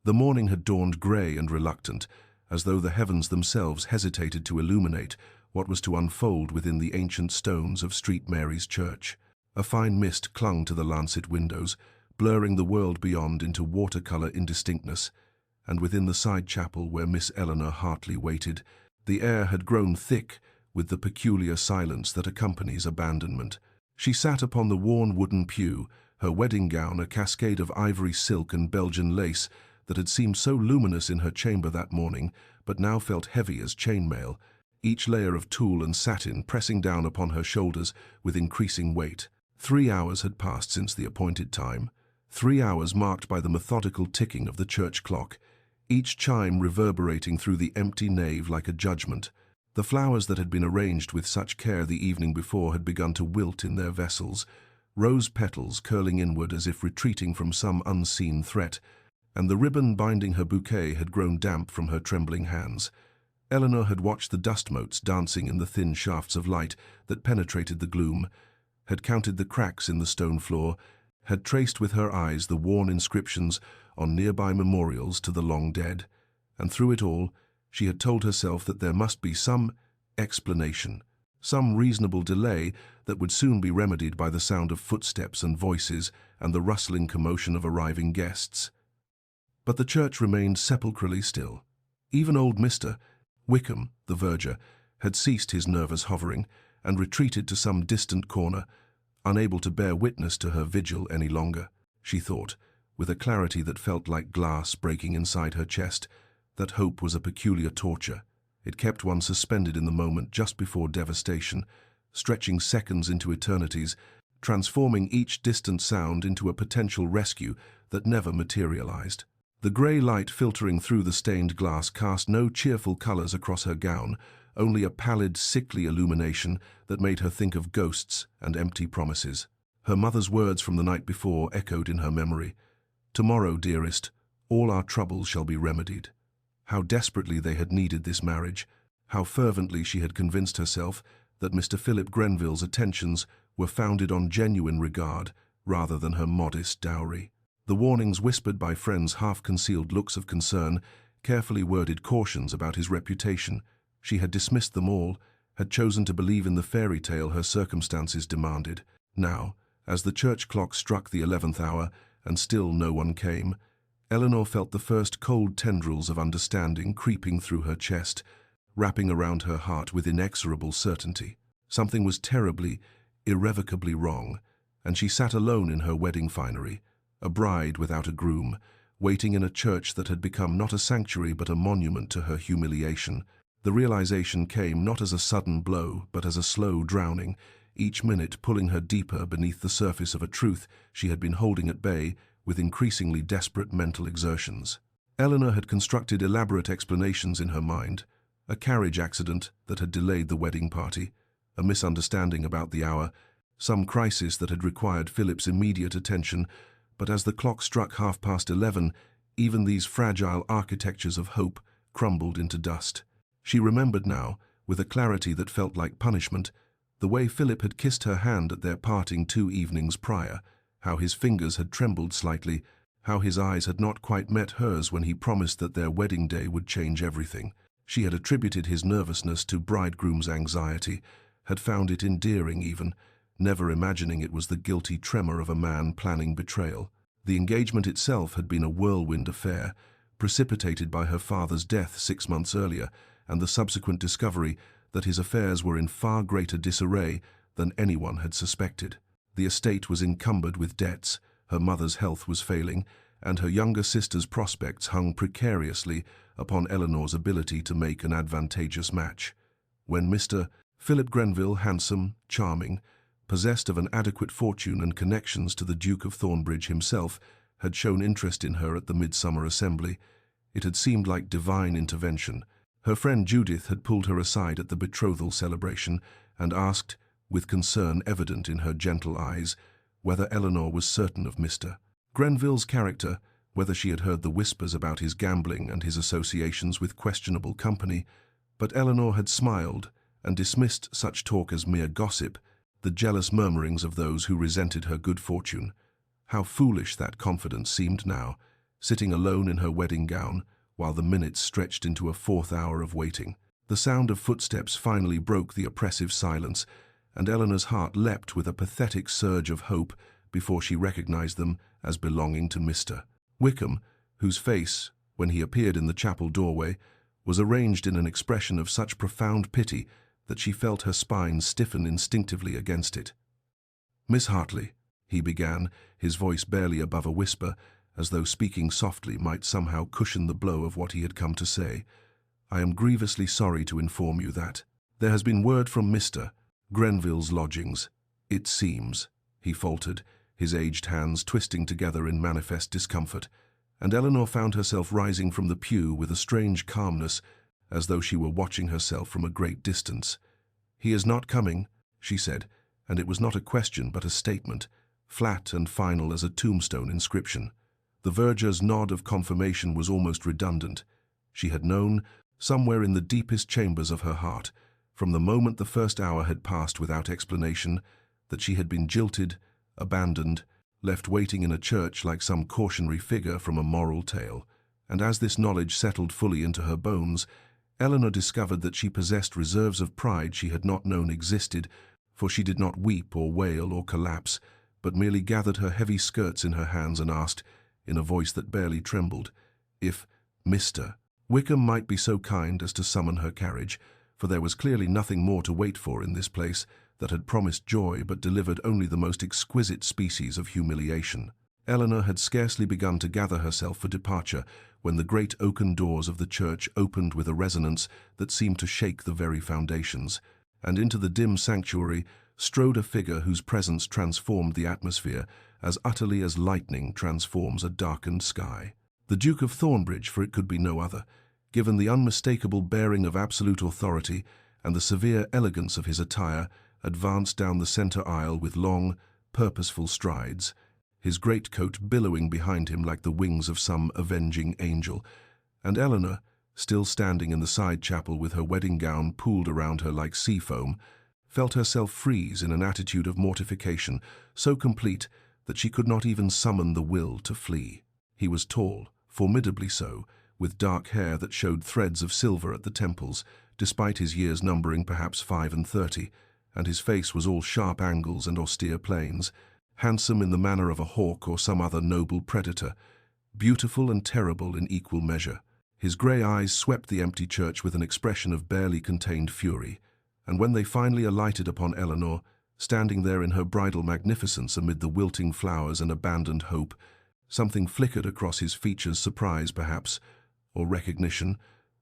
The morning had dawned grey and reluctant, as though the heavens themselves hesitated to illuminate what was to unfold within the ancient stones of St. Mary's Church. A fine mist clung to the lancet windows, blurring the world beyond into watercolour indistinctness, and within the side chapel where Miss Eleanor Hartley waited, the air had grown thick with the peculiar silence that accompanies abandonment. She sat upon the worn wooden pew, her wedding gown a cascade of ivory silk and Belgian lace that had seemed so luminous in her chamber that morning, but now felt heavy as chainmail, each layer of tulle and satin pressing down upon her shoulders with increasing weight. 3 hours had passed since the appointed time, 3 hours marked by the methodical ticking of the church clock, each chime reverberating through the empty nave like a judgment. The flowers that had been arranged with such care the evening before had begun to wilt in their vessels, rose petals curling inward as if retreating from some unseen threat, and the ribbon binding her bouquet had grown damp from her trembling hands. Eleanor had watched the dust motes dancing in the thin shafts of light that penetrated the gloom, had counted the cracks in the stone floor, had traced with her eyes the worn inscriptions on nearby memorials to the long dead, and through it all she had told herself that there must be some explanation, some reasonable delay that would soon be remedied by the sound of footsteps and voices and the rustling commotion of arriving guests. But the church remained sepulchrally still. Even old Mr. Wickham, the verger, had ceased his nervous hovering and retreated to some distant corner, unable to bear witness to her vigil any longer. She thought, with a clarity that felt like glass breaking inside her chest, that hope was a peculiar torture. It kept one suspended in the moment just before devastation, stretching seconds into eternities, transforming each distant sound into a potential rescue that never materialized. The grey light filtering through the stained glass cast no cheerful colours across her gown, only a pallid, sickly illumination that made her think of ghosts and empty promises. Her mother's words from the night before echoed in her memory. "Tomorrow, dearest, all our troubles shall be remedied." How desperately they had needed this marriage, how fervently she had convinced herself that Mr. Philip Grenville's attentions were founded on genuine regard rather than her modest dowry. The warnings whispered by friends' half-concealed looks of concern, carefully worded cautions about his reputation, she had dismissed them all, had chosen to believe in the fairy tale her circumstances demanded. Now, as the church clock struck the 11th hour and still no one came, Eleanor felt the first cold tendrils of understanding creeping through her chest, wrapping around her heart with inexorable certainty. Something was terribly, irrevocably wrong, and she sat alone in her wedding finery, a bride without a groom, waiting in a church that had become not a sanctuary but a monument to her humiliation. The realization came not as a sudden blow, but as a slow drowning, each minute pulling her deeper beneath the surface of a truth she had been holding at bay with increasingly desperate mental exertions. Eleanor had constructed elaborate explanations in her mind: a carriage accident that had delayed the wedding party, a misunderstanding about the hour, some crisis that had required Philip's immediate attention. But as the clock struck 11:30, even these fragile architectures of hope crumbled into dust. She remembered now, with a clarity that felt like punishment, the way Philip had kissed her hand at their parting 2 evenings prior, how his fingers had trembled slightly, how his eyes had not quite met hers when he promised that their wedding day would change everything. She had attributed his nervousness to bridegroom's anxiety, had found it endearing even, never imagining it was the guilty tremor of a man planning betrayal. The engagement itself had been a whirlwind affair, precipitated by her father's death 6 months earlier, and the subsequent discovery that his affairs were in far greater disarray than anyone had suspected. The estate was encumbered with debts, her mother's health was failing, and her younger sister's prospects hung precariously upon Eleanor's ability to make an advantageous match. When Mr. Philip Grenville, handsome, charming, possessed of an adequate fortune and connections to the Duke of Thornbridge himself, had shown interest in her at the Midsummer Assembly, it had seemed like divine intervention. Her friend Judith had pulled her aside at the betrothal celebration and asked, with concern evident in her gentle eyes, whether Eleanor was certain of Mr. Grenville's character, whether she had heard the whispers about his gambling and his associations with questionable company. But Eleanor had smiled and dismissed such talk as mere gossip, the jealous murmurings of those who resented her good fortune. How foolish that confidence seemed now, sitting alone in her wedding gown, while the minutes stretched into a fourth hour of waiting. The sound of footsteps finally broke the oppressive silence, and Eleanor's heart leapt with a pathetic surge of hope before she recognized them as belonging to Mr. Wickham, whose face, when he appeared in the chapel doorway, was arranged in an expression of such profound pity that she felt her spine stiffen instinctively against it. "Miss Hartley," he began, his voice barely above a whisper, as though speaking softly might somehow cushion the blow of what he had come to say, "I am grievously sorry to inform you that there has been word from Mr. Grenville's lodgings. It seems," he faltered, his aged hands twisting together in manifest discomfort, and Eleanor found herself rising from the pew with a strange calmness, as though she were watching herself from a great distance. "He is not coming," she said, and it was not a question but a statement, flat and final as a tombstone inscription. The verger's nod of confirmation was almost redundant. She had known, somewhere in the deepest chambers of her heart, from the moment the first hour had passed without explanation, that she had been jilted, abandoned, left waiting in a church like some cautionary figure from a moral tale. And as this knowledge settled fully into her bones, Eleanor discovered that she possessed reserves of pride she had not known existed, for she did not weep or wail or collapse, but merely gathered her heavy skirts in her hands and asked, in a voice that barely trembled, if Mr. Wickham might be so kind as to summon her carriage, for there was clearly nothing more to wait for in this place that had promised joy but delivered only the most exquisite species of humiliation. Eleanor had scarcely begun to gather herself for departure when the great oaken doors of the church opened with a resonance that seemed to shake the very foundations, and into the dim sanctuary strode a figure whose presence transformed the atmosphere as utterly as lightning transforms a darkened sky. The Duke of Thornbridge, for it could be no other, given the unmistakable bearing of absolute authority and the severe elegance of his attire, advanced down the centre aisle with long, purposeful strides, his greatcoat billowing behind him like the wings of some avenging angel, and Eleanor, still standing in the side chapel with her wedding gown pooled around her like sea foam, felt herself freeze in an attitude of mortification so complete that she could not even summon the will to flee. He was tall, formidably so, with dark hair that showed threads of silver at the temples, despite his years numbering perhaps 35, and his face was all sharp angles and austere planes, handsome in the manner of a hawk or some other noble predator, beautiful and terrible in equal measure. His grey eyes swept the empty church with an expression of barely contained fury, and when they finally alighted upon Eleanor, standing there in her bridal magnificence amid the wilting flowers and abandoned hope, something flickered across his features, surprise perhaps, or recognition,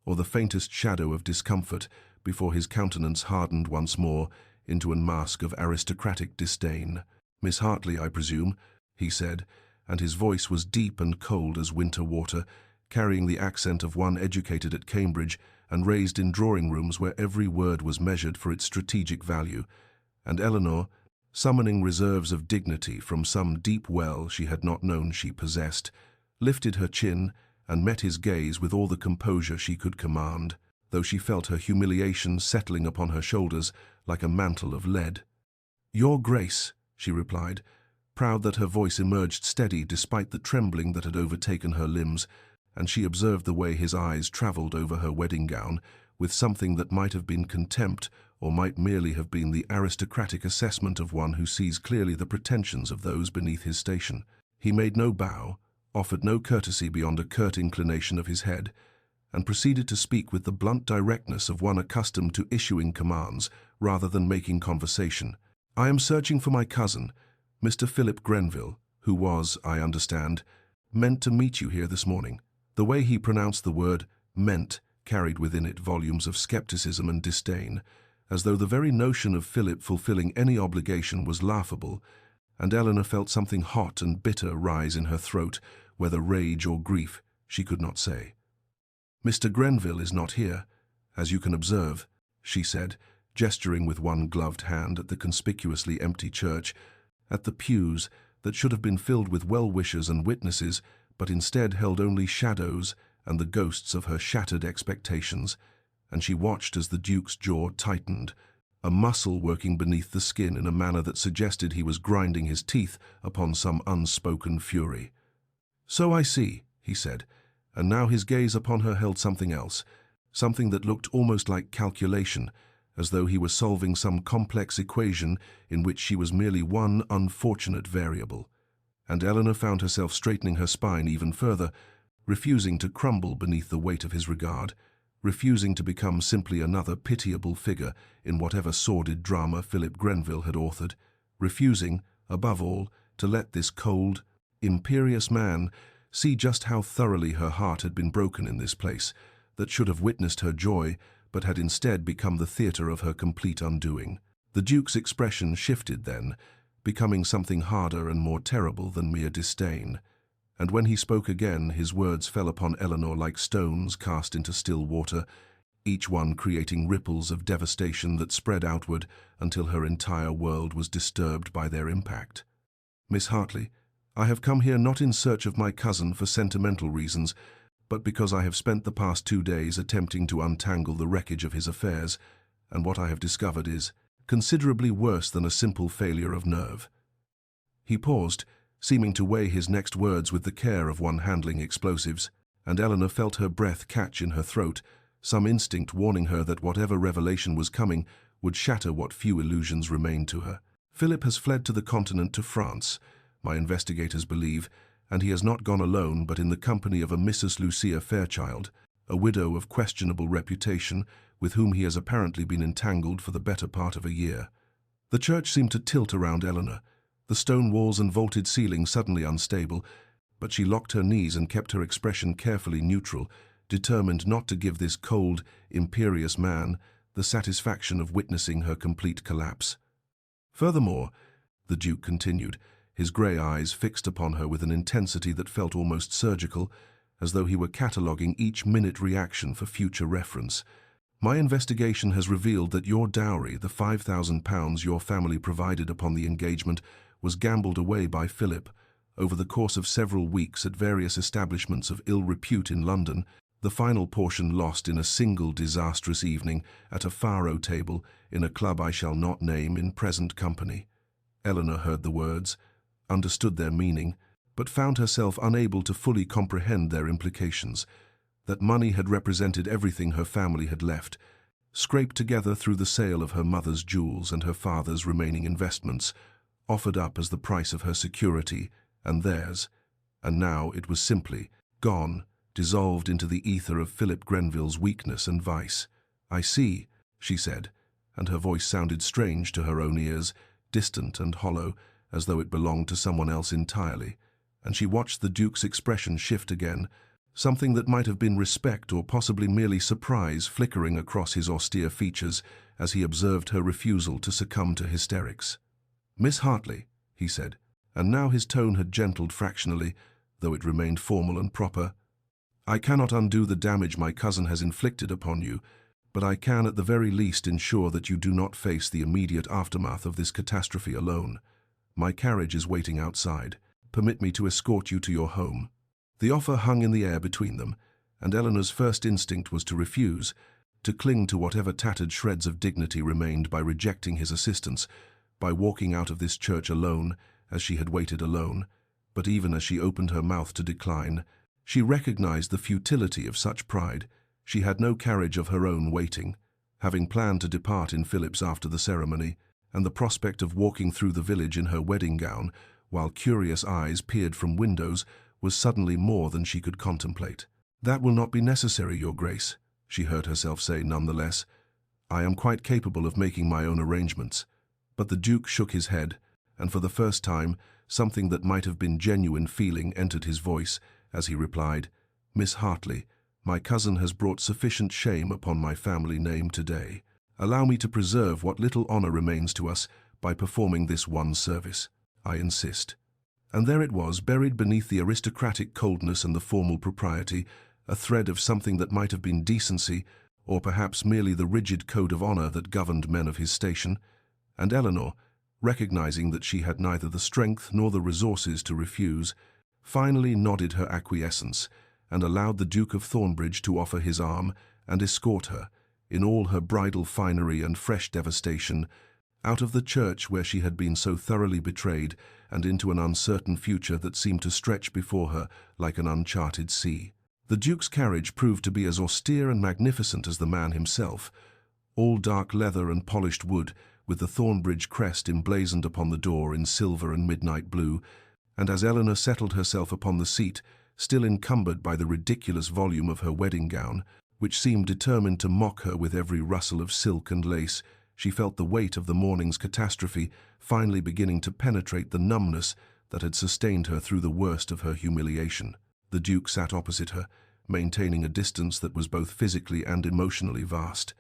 or the faintest shadow of discomfort, before his countenance hardened once more into a mask of aristocratic disdain. "Miss Hartley, I presume," he said, and his voice was deep and cold as winter water, carrying the accent of one educated at Cambridge and raised in drawing-rooms where every word was measured for its strategic value, and Eleanor, summoning reserves of dignity from some deep well she had not known she possessed, lifted her chin and met his gaze with all the composure she could command, though she felt her humiliation settling upon her shoulders like a mantle of lead. "Your Grace," she replied, proud that her voice emerged steady despite the trembling that had overtaken her limbs, and she observed the way his eyes travelled over her wedding gown with something that might have been contempt or might merely have been the aristocratic assessment of one who sees clearly the pretensions of those beneath his station. He made no bow, offered no courtesy beyond a curt inclination of his head, and proceeded to speak with the blunt directness of one accustomed to issuing commands rather than making conversation. "I am searching for my cousin, Mr. Philip Grenville, who was, I understand, meant to meet you here this morning." The way he pronounced the word "meant" carried within it volumes of skepticism and disdain, as though the very notion of Philip fulfilling any obligation was laughable, and Eleanor felt something hot and bitter rise in her throat, whether rage or grief, she could not say. "Mr. Grenville is not here, as you can observe," she said, gesturing with one gloved hand at the conspicuously empty church, at the pews that should have been filled with well-wishers and witnesses, but instead held only shadows and the ghosts of her shattered expectations, and she watched as the Duke's jaw tightened, a muscle working beneath the skin in a manner that suggested he was grinding his teeth upon some unspoken fury. "So I see," he said, and now his gaze upon her held something else, something that looked almost like calculation, as though he were solving some complex equation in which she was merely one unfortunate variable. And Eleanor found herself straightening her spine even further, refusing to crumble beneath the weight of his regard, refusing to become simply another pitiable figure in whatever sordid drama Philip Grenville had authored, refusing, above all, to let this cold, imperious man see just how thoroughly her heart had been broken in this place, that should have witnessed her joy, but had instead become the theatre of her complete undoing. The Duke's expression shifted then, becoming something harder and more terrible than mere disdain. And when he spoke again, his words fell upon Eleanor like stones cast into still water, each one creating ripples of devastation that spread outward until her entire world was disturbed by their impact. "Miss Hartley, I have come here not in search of my cousin for sentimental reasons, but because I have spent the past 2 days attempting to untangle the wreckage of his affairs, and what I have discovered is considerably worse than a simple failure of nerve." He paused, seeming to weigh his next words with the care of one handling explosives, and Eleanor felt her breath catch in her throat, some instinct warning her that whatever revelation was coming would shatter what few illusions remained to her. "Philip has fled to the continent, to France, my investigators believe, and he has not gone alone but in the company of a Mrs. Lucia Fairchild, a widow of questionable reputation, with whom he has apparently been entangled for the better part of a year." The church seemed to tilt around Eleanor, the stone walls and vaulted ceiling suddenly unstable, but she locked her knees and kept her expression carefully neutral, determined not to give this cold, imperious man the satisfaction of witnessing her complete collapse. "Furthermore," the Duke continued, his grey eyes fixed upon her with an intensity that felt almost surgical, as though he were cataloguing each minute reaction for future reference, "my investigation has revealed that your dowry, the £5,000 your family provided upon the engagement, was gambled away by Philip over the course of several weeks at various establishments of ill repute in London, the final portion lost in a single disastrous evening at a faro table in a club I shall not name in present company." Eleanor heard the words, understood their meaning, but found herself unable to fully comprehend their implications. That money had represented everything her family had left, scraped together through the sale of her mother's jewels and her father's remaining investments, offered up as the price of her security and theirs, and now it was simply gone, dissolved into the ether of Philip Grenville's weakness and vice. "I see," she said, and her voice sounded strange to her own ears, distant and hollow, as though it belonged to someone else entirely, and she watched the Duke's expression shift again, something that might have been respect or possibly merely surprise flickering across his austere features as he observed her refusal to succumb to hysterics. "Miss Hartley," he said, and now his tone had gentled fractionally, though it remained formal and proper, "I cannot undo the damage my cousin has inflicted upon you, but I can at the very least ensure that you do not face the immediate aftermath of this catastrophe alone. My carriage is waiting outside. Permit me to escort you to your home." The offer hung in the air between them, and Eleanor's first instinct was to refuse, to cling to whatever tattered shreds of dignity remained by rejecting his assistance, by walking out of this church alone, as she had waited alone. But even as she opened her mouth to decline, she recognized the futility of such pride. She had no carriage of her own waiting, having planned to depart in Philip's after the ceremony, and the prospect of walking through the village in her wedding gown, while curious eyes peered from windows, was suddenly more than she could contemplate. "That will not be necessary, Your Grace," she heard herself say nonetheless. "I am quite capable of making my own arrangements." But the Duke shook his head, and for the first time something that might have been genuine feeling entered his voice as he replied, "Miss Hartley, my cousin has brought sufficient shame upon my family name today. Allow me to preserve what little honor remains to us by performing this one service. I insist." And there it was, buried beneath the aristocratic coldness and the formal propriety, a thread of something that might have been decency, or perhaps merely the rigid code of honor that governed men of his station. And Eleanor, recognizing that she had neither the strength nor the resources to refuse, finally nodded her acquiescence and allowed the Duke of Thornbridge to offer his arm and escort her, in all her bridal finery and fresh devastation, out of the church where she had been so thoroughly betrayed, and into an uncertain future that seemed to stretch before her like an uncharted sea. The Duke's carriage proved to be as austere and magnificent as the man himself, all dark leather and polished wood, with the Thornbridge crest emblazoned upon the door in silver and midnight blue, and as Eleanor settled herself upon the seat, still encumbered by the ridiculous volume of her wedding gown, which seemed determined to mock her with every rustle of silk and lace, she felt the weight of the morning's catastrophe finally beginning to penetrate the numbness that had sustained her through the worst of her humiliation. The Duke sat opposite her, maintaining a distance that was both physically and emotionally vast.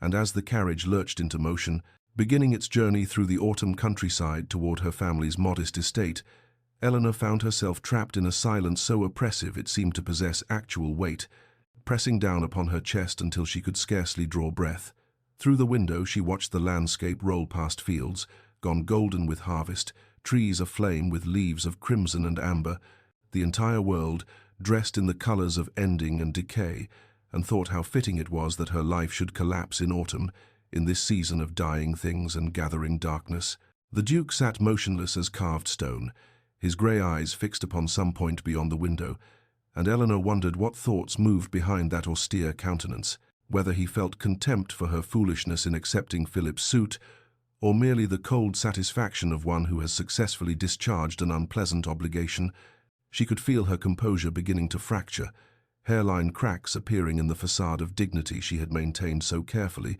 And as the carriage lurched into motion, beginning its journey through the autumn countryside toward her family's modest estate, Eleanor found herself trapped in a silence so oppressive it seemed to possess actual weight, pressing down upon her chest until she could scarcely draw breath. Through the window she watched the landscape roll past fields, gone golden with harvest, trees aflame with leaves of crimson and amber, the entire world dressed in the colors of ending and decay, and thought how fitting it was that her life should collapse in autumn, in this season of dying things and gathering darkness. The Duke sat motionless as carved stone, his grey eyes fixed upon some point beyond the window, and Eleanor wondered what thoughts moved behind that austere countenance, whether he felt contempt for her foolishness in accepting Philip's suit, or merely the cold satisfaction of one who has successfully discharged an unpleasant obligation. She could feel her composure beginning to fracture, hairline cracks appearing in the facade of dignity she had maintained so carefully,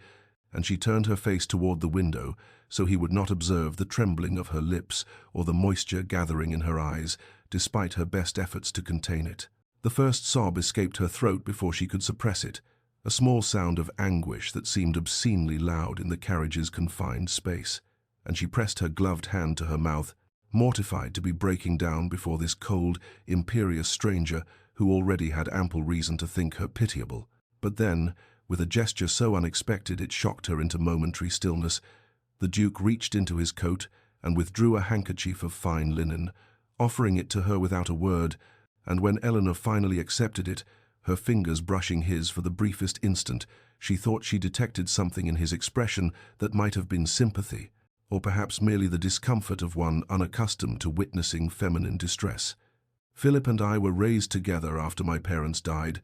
and she turned her face toward the window so he would not observe the trembling of her lips or the moisture gathering in her eyes, despite her best efforts to contain it. The first sob escaped her throat before she could suppress it, a small sound of anguish that seemed obscenely loud in the carriage's confined space, and she pressed her gloved hand to her mouth, mortified to be breaking down before this cold, imperious stranger who already had ample reason to think her pitiable. But then, with a gesture so unexpected it shocked her into momentary stillness, the Duke reached into his coat and withdrew a handkerchief of fine linen, offering it to her without a word, and when Eleanor finally accepted it, her fingers brushing his for the briefest instant, she thought she detected something in his expression that might have been sympathy, or perhaps merely the discomfort of one unaccustomed to witnessing feminine distress. "Philip and I were raised together after my parents died,"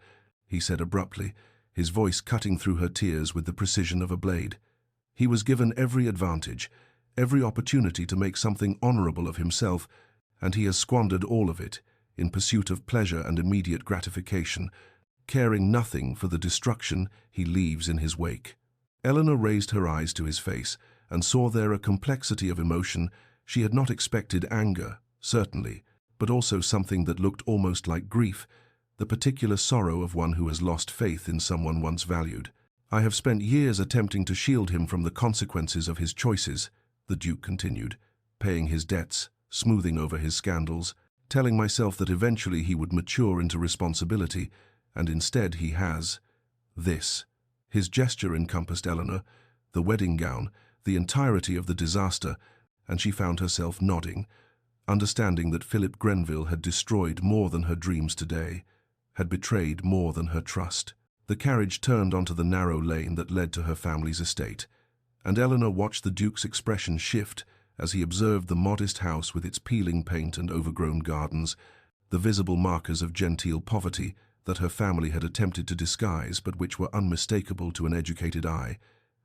he said abruptly, his voice cutting through her tears with the precision of a blade. "He was given every advantage, every opportunity to make something honorable of himself, and he has squandered all of it in pursuit of pleasure and immediate gratification, caring nothing for the destruction he leaves in his wake." Eleanor raised her eyes to his face and saw there a complexity of emotion. She had not expected anger, certainly, but also something that looked almost like grief, the particular sorrow of one who has lost faith in someone once valued. "I have spent years attempting to shield him from the consequences of his choices," the Duke continued, paying his debts, smoothing over his scandals, telling myself that eventually he would mature into responsibility, and instead he has this. His gesture encompassed Eleanor, the wedding gown, the entirety of the disaster, and she found herself nodding, understanding that Philip Grenville had destroyed more than her dreams today, had betrayed more than her trust. The carriage turned onto the narrow lane that led to her family's estate, and Eleanor watched the Duke's expression shift as he observed the modest house with its peeling paint and overgrown gardens, the visible markers of genteel poverty that her family had attempted to disguise but which were unmistakable to an educated eye,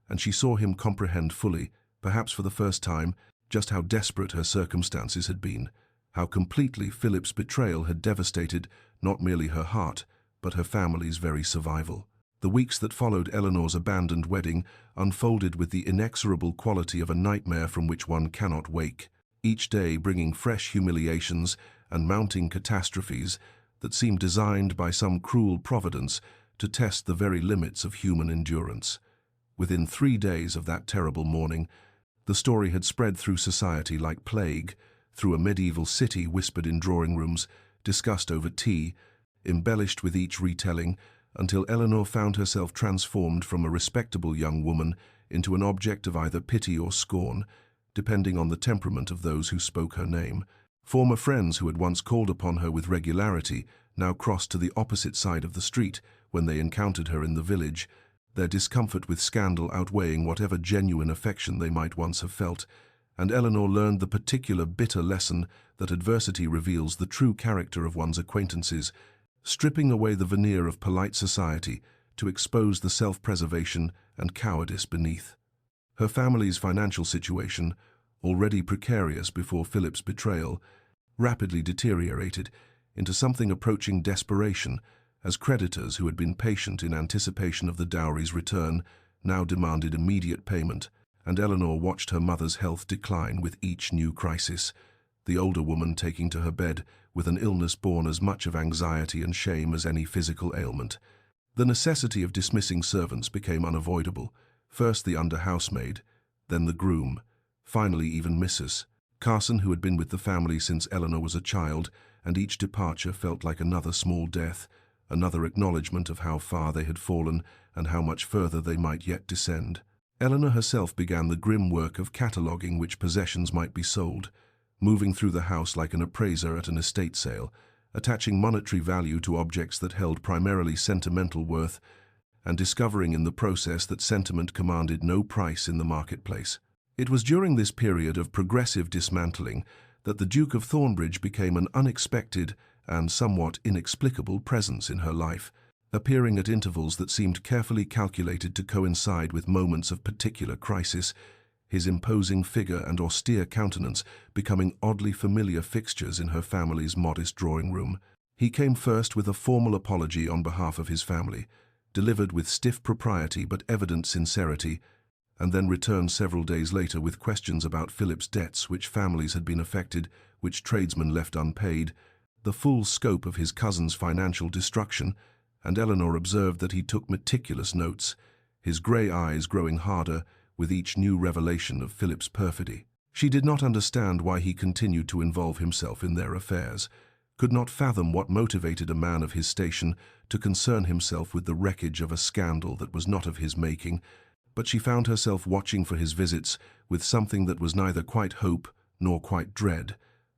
and she saw him comprehend fully, perhaps for the first time, just how desperate her circumstances had been, how completely Philip's betrayal had devastated not merely her heart, but her family's very survival. The weeks that followed Eleanor's abandoned wedding unfolded with the inexorable quality of a nightmare from which one cannot wake, each day bringing fresh humiliations and mounting catastrophes that seemed designed by some cruel providence to test the very limits of human endurance. Within 3 days of that terrible morning, the story had spread through society like plague, through a medieval city whispered in drawing rooms, discussed over tea, embellished with each retelling, until Eleanor found herself transformed from a respectable young woman into an object of either pity or scorn, depending on the temperament of those who spoke her name. Former friends who had once called upon her with regularity now crossed to the opposite side of the street when they encountered her in the village, their discomfort with scandal outweighing whatever genuine affection they might once have felt, and Eleanor learned the particular bitter lesson that adversity reveals the true character of one's acquaintances, stripping away the veneer of polite society to expose the self-preservation and cowardice beneath. Her family's financial situation, already precarious before Philip's betrayal, rapidly deteriorated into something approaching desperation as creditors who had been patient in anticipation of the dowry's return now demanded immediate payment, and Eleanor watched her mother's health decline with each new crisis, the older woman taking to her bed with an illness born as much of anxiety and shame as any physical ailment. The necessity of dismissing servants became unavoidable, first the under-housemaid, then the groom, finally even Mrs. Carson, who had been with the family since Eleanor was a child, and each departure felt like another small death, another acknowledgement of how far they had fallen and how much further they might yet descend. Eleanor herself began the grim work of cataloguing which possessions might be sold, moving through the house like an appraiser at an estate sale, attaching monetary value to objects that held primarily sentimental worth, and discovering in the process that sentiment commanded no price in the marketplace. It was during this period of progressive dismantling that the Duke of Thornbridge became an unexpected and somewhat inexplicable presence in her life, appearing at intervals that seemed carefully calculated to coincide with moments of particular crisis, his imposing figure and austere countenance becoming oddly familiar fixtures in her family's modest drawing room. He came first with a formal apology on behalf of his family, delivered with stiff propriety but evident sincerity, and then returned several days later with questions about Philip's debts, which families had been affected, which tradesmen left unpaid, the full scope of his cousin's financial destruction, and Eleanor observed that he took meticulous notes, his grey eyes growing harder with each new revelation of Philip's perfidy. She did not understand why he continued to involve himself in their affairs, could not fathom what motivated a man of his station to concern himself with the wreckage of a scandal that was not of his making, but she found herself watching for his visits with something that was neither quite hope nor quite dread,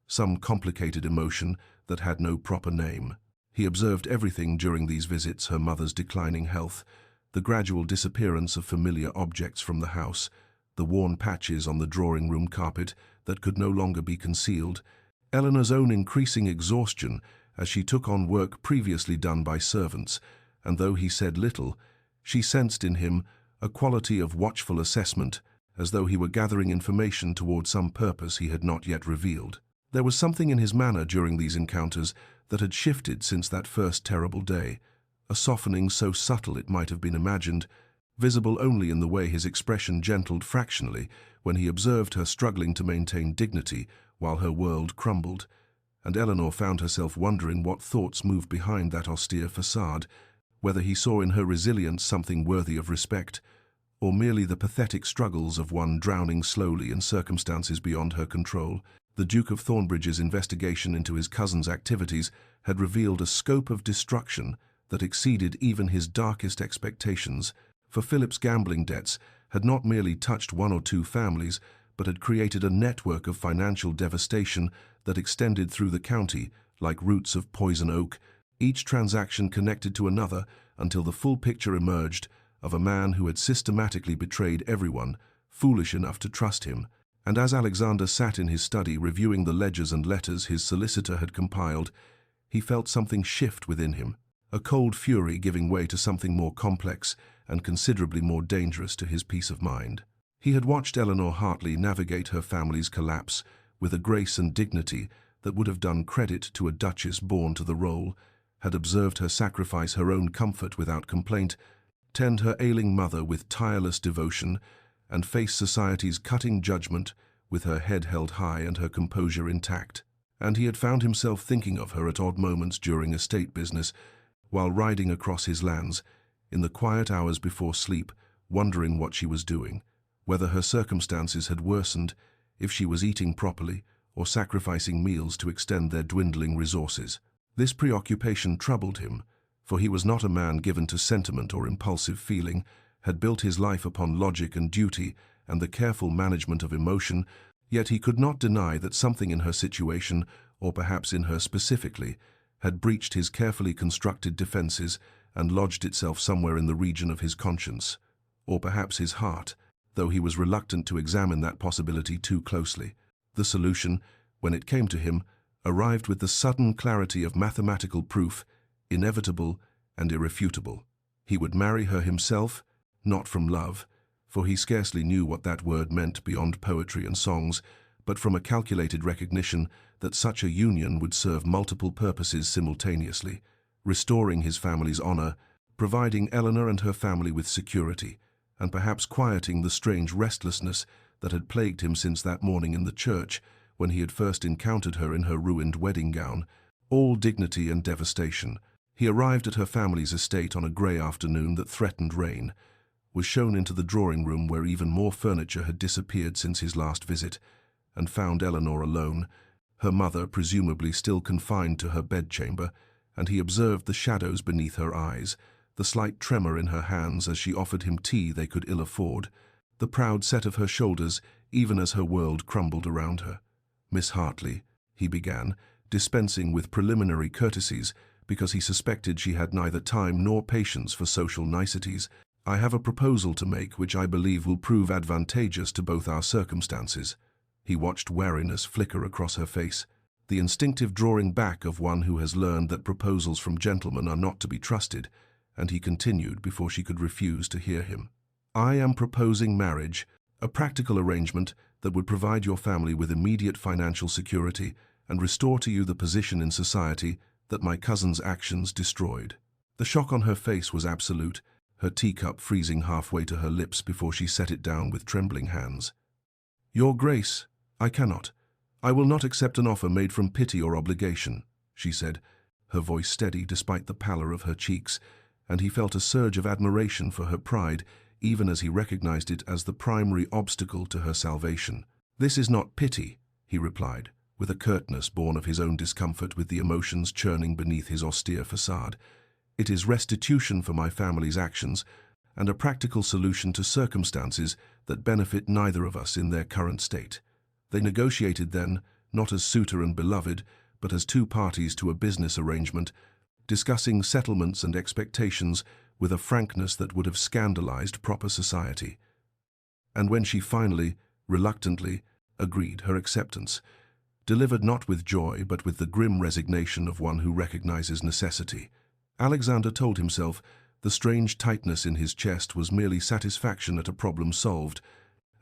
some complicated emotion that had no proper name. He observed everything during these visits: her mother's declining health, the gradual disappearance of familiar objects from the house, the worn patches on the drawing-room carpet that could no longer be concealed, Eleanor's own increasing exhaustion as she took on work previously done by servants, and though he said little, she sensed in him a quality of watchful assessment, as though he were gathering information toward some purpose he had not yet revealed. There was something in his manner during these encounters that had shifted since that first terrible day, a softening so subtle it might have been imagined, visible only in the way his expression gentled fractionally when he observed her struggling to maintain dignity while her world crumbled, and Eleanor found herself wondering what thoughts moved behind that austere facade, whether he saw in her resilience something worthy of respect, or merely the pathetic struggles of one drowning slowly in circumstances beyond her control. The Duke of Thornbridge's investigation into his cousin's activities had revealed a scope of destruction that exceeded even his darkest expectations, for Philip's gambling debts had not merely touched one or two families, but had created a network of financial devastation that extended through the county like roots of poison oak, each transaction connected to another until the full picture emerged of a man who had systematically betrayed everyone foolish enough to trust him. And as Alexander sat in his study reviewing the ledgers and letters his solicitor had compiled, he felt something shift within him, a cold fury giving way to something more complex and considerably more dangerous to his peace of mind. He had watched Eleanor Hartley navigate her family's collapse with a grace and dignity that would have done credit to a duchess born to the role, had observed her sacrifice her own comfort without complaint, tend her ailing mother with tireless devotion, and face society's cutting judgment with her head held high and her composure intact. And he had found himself thinking of her at odd moments during estate business, while riding across his lands, in the quiet hours before sleep, wondering what she was doing, whether her circumstances had worsened, if she was eating properly, or sacrificing meals to extend their dwindling resources. This preoccupation troubled him, for he was not a man given to sentiment or impulsive feeling, had built his life upon logic and duty and the careful management of emotion, yet he could not deny that something in her situation, or perhaps in her specifically, had breached his carefully constructed defenses and lodged itself somewhere in the region of his conscience, or perhaps his heart, though he was reluctant to examine that possibility too closely. The solution, when it came to him, arrived with the sudden clarity of mathematical proof, inevitable and irrefutable. He would marry her himself, not from love, for he scarcely knew what that word meant beyond poetry and songs, but from a calculated recognition that such a union would serve multiple purposes simultaneously, restoring his family's honor, providing Eleanor and her family with security, and perhaps quieting the strange restlessness that had plagued him since that morning in the church when he had first encountered her in her ruined wedding gown, all dignity and devastation. He arrived at her family's estate on a grey afternoon that threatened rain, was shown into the drawing room where even more furniture had disappeared since his last visit, and found Eleanor alone, her mother presumably still confined to her bedchamber, and he observed the shadows beneath her eyes, the slight tremor in her hands as she offered him tea they could ill afford, the proud set of her shoulders even as her world crumbled around her. "Miss Hartley," he began, dispensing with preliminary courtesies because he suspected she had neither time nor patience for social niceties, "I have a proposal to make which I believe will prove advantageous to both our circumstances." He watched wariness flicker across her face, the instinctive drawing back of one who has learned that proposals from gentlemen are not to be trusted, and he continued before she could refuse to hear him. "I am proposing marriage, a practical arrangement that would provide your family with immediate financial security and restore to you the position in society that my cousin's actions destroyed." The shock on her face was absolute, her teacup freezing halfway to her lips before she set it down with trembling hands. "Your Grace, I cannot. I will not accept an offer made from pity or obligation," she said, her voice steady despite the pallor of her cheeks, and he felt a surge of admiration for her pride, even as he recognized it as the primary obstacle to her salvation. "This is not pity," he replied, with a curtness born of his own discomfort with the emotions churning beneath his austere facade. "It is restitution for my family's actions, and a practical solution to circumstances that benefit neither of us in their current state." They negotiated then, not as suitor and beloved, but as two parties to a business arrangement, discussing settlements and expectations with a frankness that would have scandalized proper society. And when she finally, reluctantly, agreed, her acceptance, delivered not with joy but with the grim resignation of one who recognizes necessity. Alexander told himself the strange tightness in his chest was merely satisfaction at a problem solved,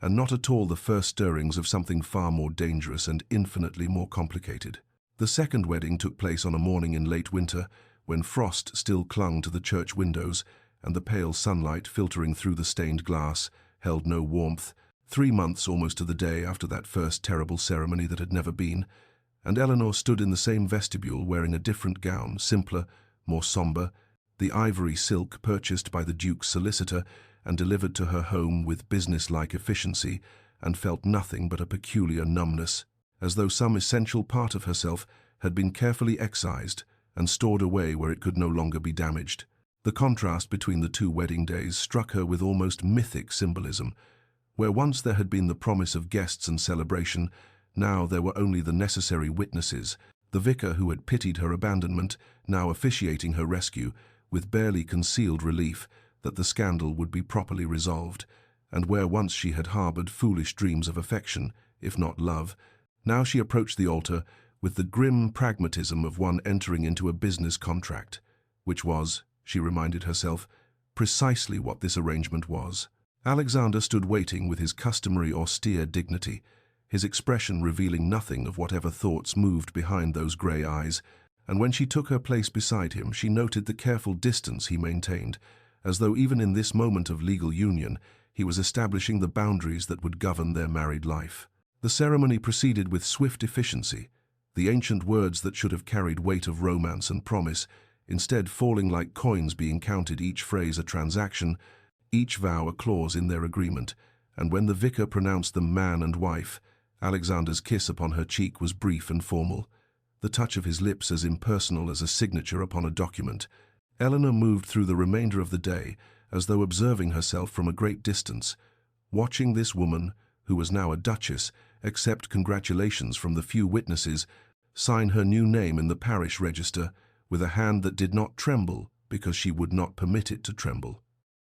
and not at all the first stirrings of something far more dangerous and infinitely more complicated. The second wedding took place on a morning in late winter, when frost still clung to the church windows, and the pale sunlight filtering through the stained glass held no warmth, 3 months almost to the day after that first terrible ceremony that had never been, and Eleanor stood in the same vestibule wearing a different gown, simpler, more sombre, the ivory silk purchased by the Duke's solicitor and delivered to her home with business-like efficiency, and felt nothing but a peculiar numbness, as though some essential part of herself had been carefully excised and stored away where it could no longer be damaged. The contrast between the two wedding days struck her with almost mythic symbolism. Where once there had been the promise of guests and celebration, now there were only the necessary witnesses, the vicar who had pitied her abandonment, now officiating her rescue, with barely concealed relief that the scandal would be properly resolved, and where once she had harbored foolish dreams of affection, if not love, now she approached the altar with the grim pragmatism of one entering into a business contract, which was, she reminded herself, precisely what this arrangement was. Alexander stood waiting with his customary austere dignity, his expression revealing nothing of whatever thoughts moved behind those grey eyes, and when she took her place beside him, she noted the careful distance he maintained, as though even in this moment of legal union he was establishing the boundaries that would govern their married life. The ceremony proceeded with swift efficiency, the ancient words that should have carried weight of romance and promise, instead falling like coins being counted, each phrase a transaction, each vow a clause in their agreement, and when the vicar pronounced them man and wife, Alexander's kiss upon her cheek was brief and formal, the touch of his lips as impersonal as a signature upon a document. Eleanor moved through the remainder of the day as though observing herself from a great distance, watching this woman, who was now a duchess, accept congratulations from the few witnesses, sign her new name in the parish register, with a hand that did not tremble because she would not permit it to tremble.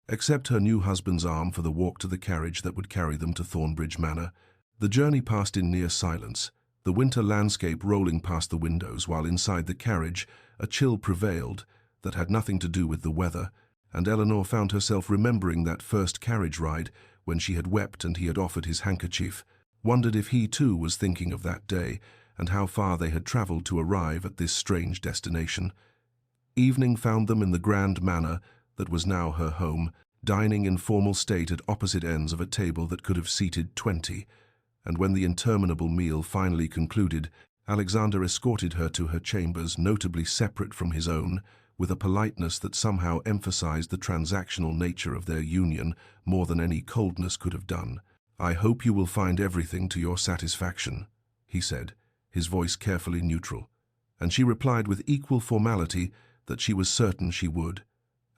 Except her new husband's arm for the walk to the carriage that would carry them to Thornbridge Manor, the journey passed in near silence, the winter landscape rolling past the windows, while inside the carriage a chill prevailed that had nothing to do with the weather, and Eleanor found herself remembering that first carriage ride when she had wept and he had offered his handkerchief, wondered if he too was thinking of that day and how far they had travelled to arrive at this strange destination. Evening found them in the grand manor that was now her home, dining in formal state at opposite ends of a table that could have seated 20, and when the interminable meal finally concluded, Alexander escorted her to her chambers, notably separate from his own, with a politeness that somehow emphasized the transactional nature of their union more than any coldness could have done. "I hope you will find everything to your satisfaction," he said, his voice carefully neutral, and she replied with equal formality that she was certain she would,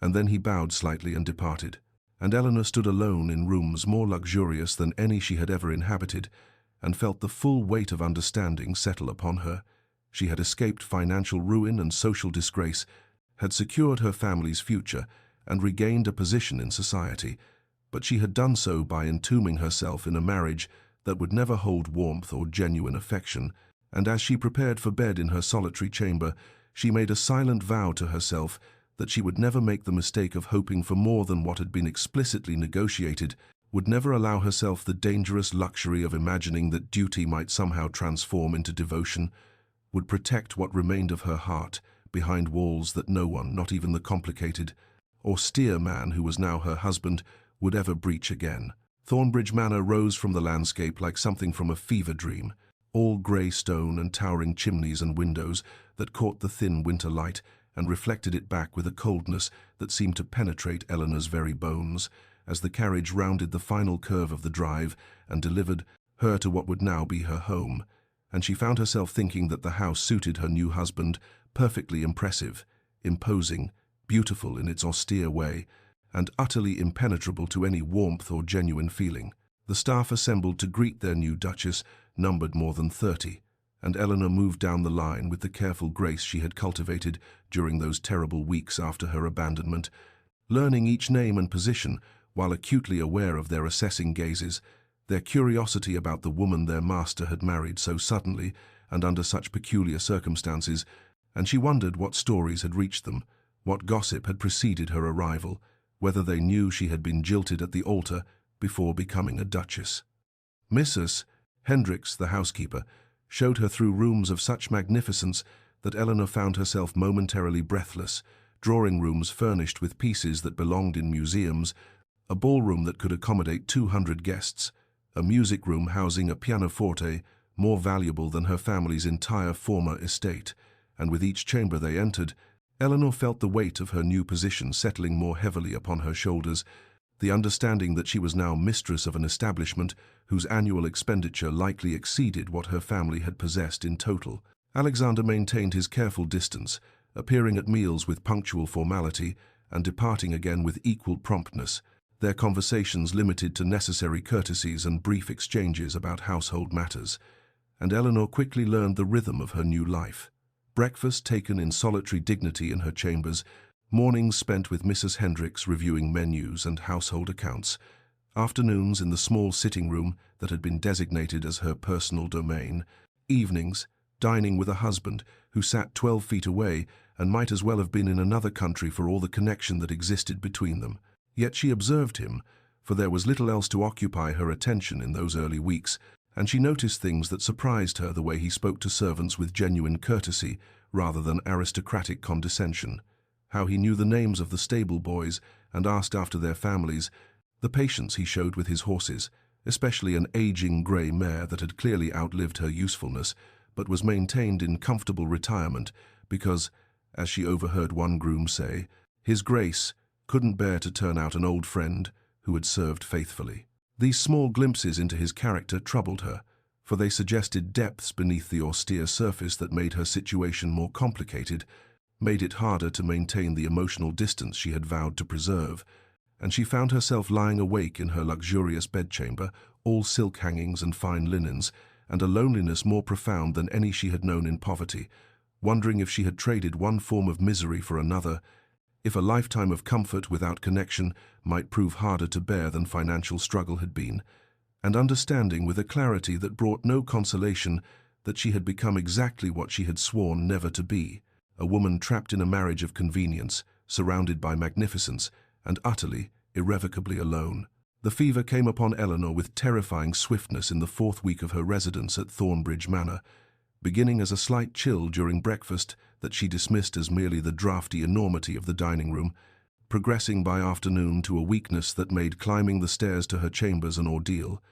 and then he bowed slightly and departed, and Eleanor stood alone in rooms more luxurious than any she had ever inhabited, and felt the full weight of understanding settle upon her. She had escaped financial ruin and social disgrace, had secured her family's future, and regained a position in society, but she had done so by entombing herself in a marriage that would never hold warmth or genuine affection, and as she prepared for bed in her solitary chamber, she made a silent vow to herself that she would never make the mistake of hoping for more than what had been explicitly negotiated, would never allow herself the dangerous luxury of imagining that duty might somehow transform into devotion, would protect what remained of her heart behind walls that no one, not even the complicated, austere man who was now her husband, would ever breach again. Thornbridge Manor rose from the landscape like something from a fever dream, all grey stone and towering chimneys and windows that caught the thin winter light and reflected it back with a coldness that seemed to penetrate Eleanor's very bones, as the carriage rounded the final curve of the drive and delivered her to what would now be her home, and she found herself thinking that the house suited her new husband, perfectly impressive, imposing, beautiful in its austere way, and utterly impenetrable to any warmth or genuine feeling. The staff assembled to greet their new Duchess numbered more than 30, and Eleanor moved down the line with the careful grace she had cultivated during those terrible weeks after her abandonment, learning each name and position while acutely aware of their assessing gazes, their curiosity about the woman their master had married so suddenly and under such peculiar circumstances, and she wondered what stories had reached them, what gossip had preceded her arrival, whether they knew she had been jilted at the altar before becoming a duchess. Mrs. Hendricks, the housekeeper, showed her through rooms of such magnificence that Eleanor found herself momentarily breathless, drawing rooms furnished with pieces that belonged in museums, a ballroom that could accommodate 200 guests, a music room housing a pianoforte more valuable than her family's entire former estate, and with each chamber they entered, Eleanor felt the weight of her new position settling more heavily upon her shoulders, the understanding that she was now mistress of an establishment whose annual expenditure likely exceeded what her family had possessed in total. Alexander maintained his careful distance, appearing at meals with punctual formality and departing again with equal promptness, their conversations limited to necessary courtesies and brief exchanges about household matters, and Eleanor quickly learned the rhythm of her new life. Breakfast taken in solitary dignity in her chambers, mornings spent with Mrs. Hendricks reviewing menus and household accounts, afternoons in the small sitting room that had been designated as her personal domain, evenings dining with a husband who sat 12 feet away and might as well have been in another country for all the connection that existed between them. Yet she observed him, for there was little else to occupy her attention in those early weeks, and she noticed things that surprised her: the way he spoke to servants with genuine courtesy rather than aristocratic condescension, how he knew the names of the stable boys and asked after their families, the patience he showed with his horses, especially an aging grey mare that had clearly outlived her usefulness, but was maintained in comfortable retirement because, as she overheard one groom say, His Grace couldn't bear to turn out an old friend who had served faithfully. These small glimpses into his character troubled her, for they suggested depths beneath the austere surface that made her situation more complicated, made it harder to maintain the emotional distance she had vowed to preserve, and she found herself lying awake in her luxurious bedchamber, all silk hangings and fine linens, and a loneliness more profound than any she had known in poverty, wondering if she had traded one form of misery for another, if a lifetime of comfort without connection might prove harder to bear than financial struggle had been, and understanding with a clarity that brought no consolation that she had become exactly what she had sworn never to be, a woman trapped in a marriage of convenience, surrounded by magnificence, and utterly, irrevocably alone. The fever came upon Eleanor with terrifying swiftness in the 4th week of her residence at Thornbridge Manor, beginning as a slight chill during breakfast that she dismissed as merely the draughty enormity of the dining room, progressing by afternoon to a weakness that made climbing the stairs to her chambers an ordeal,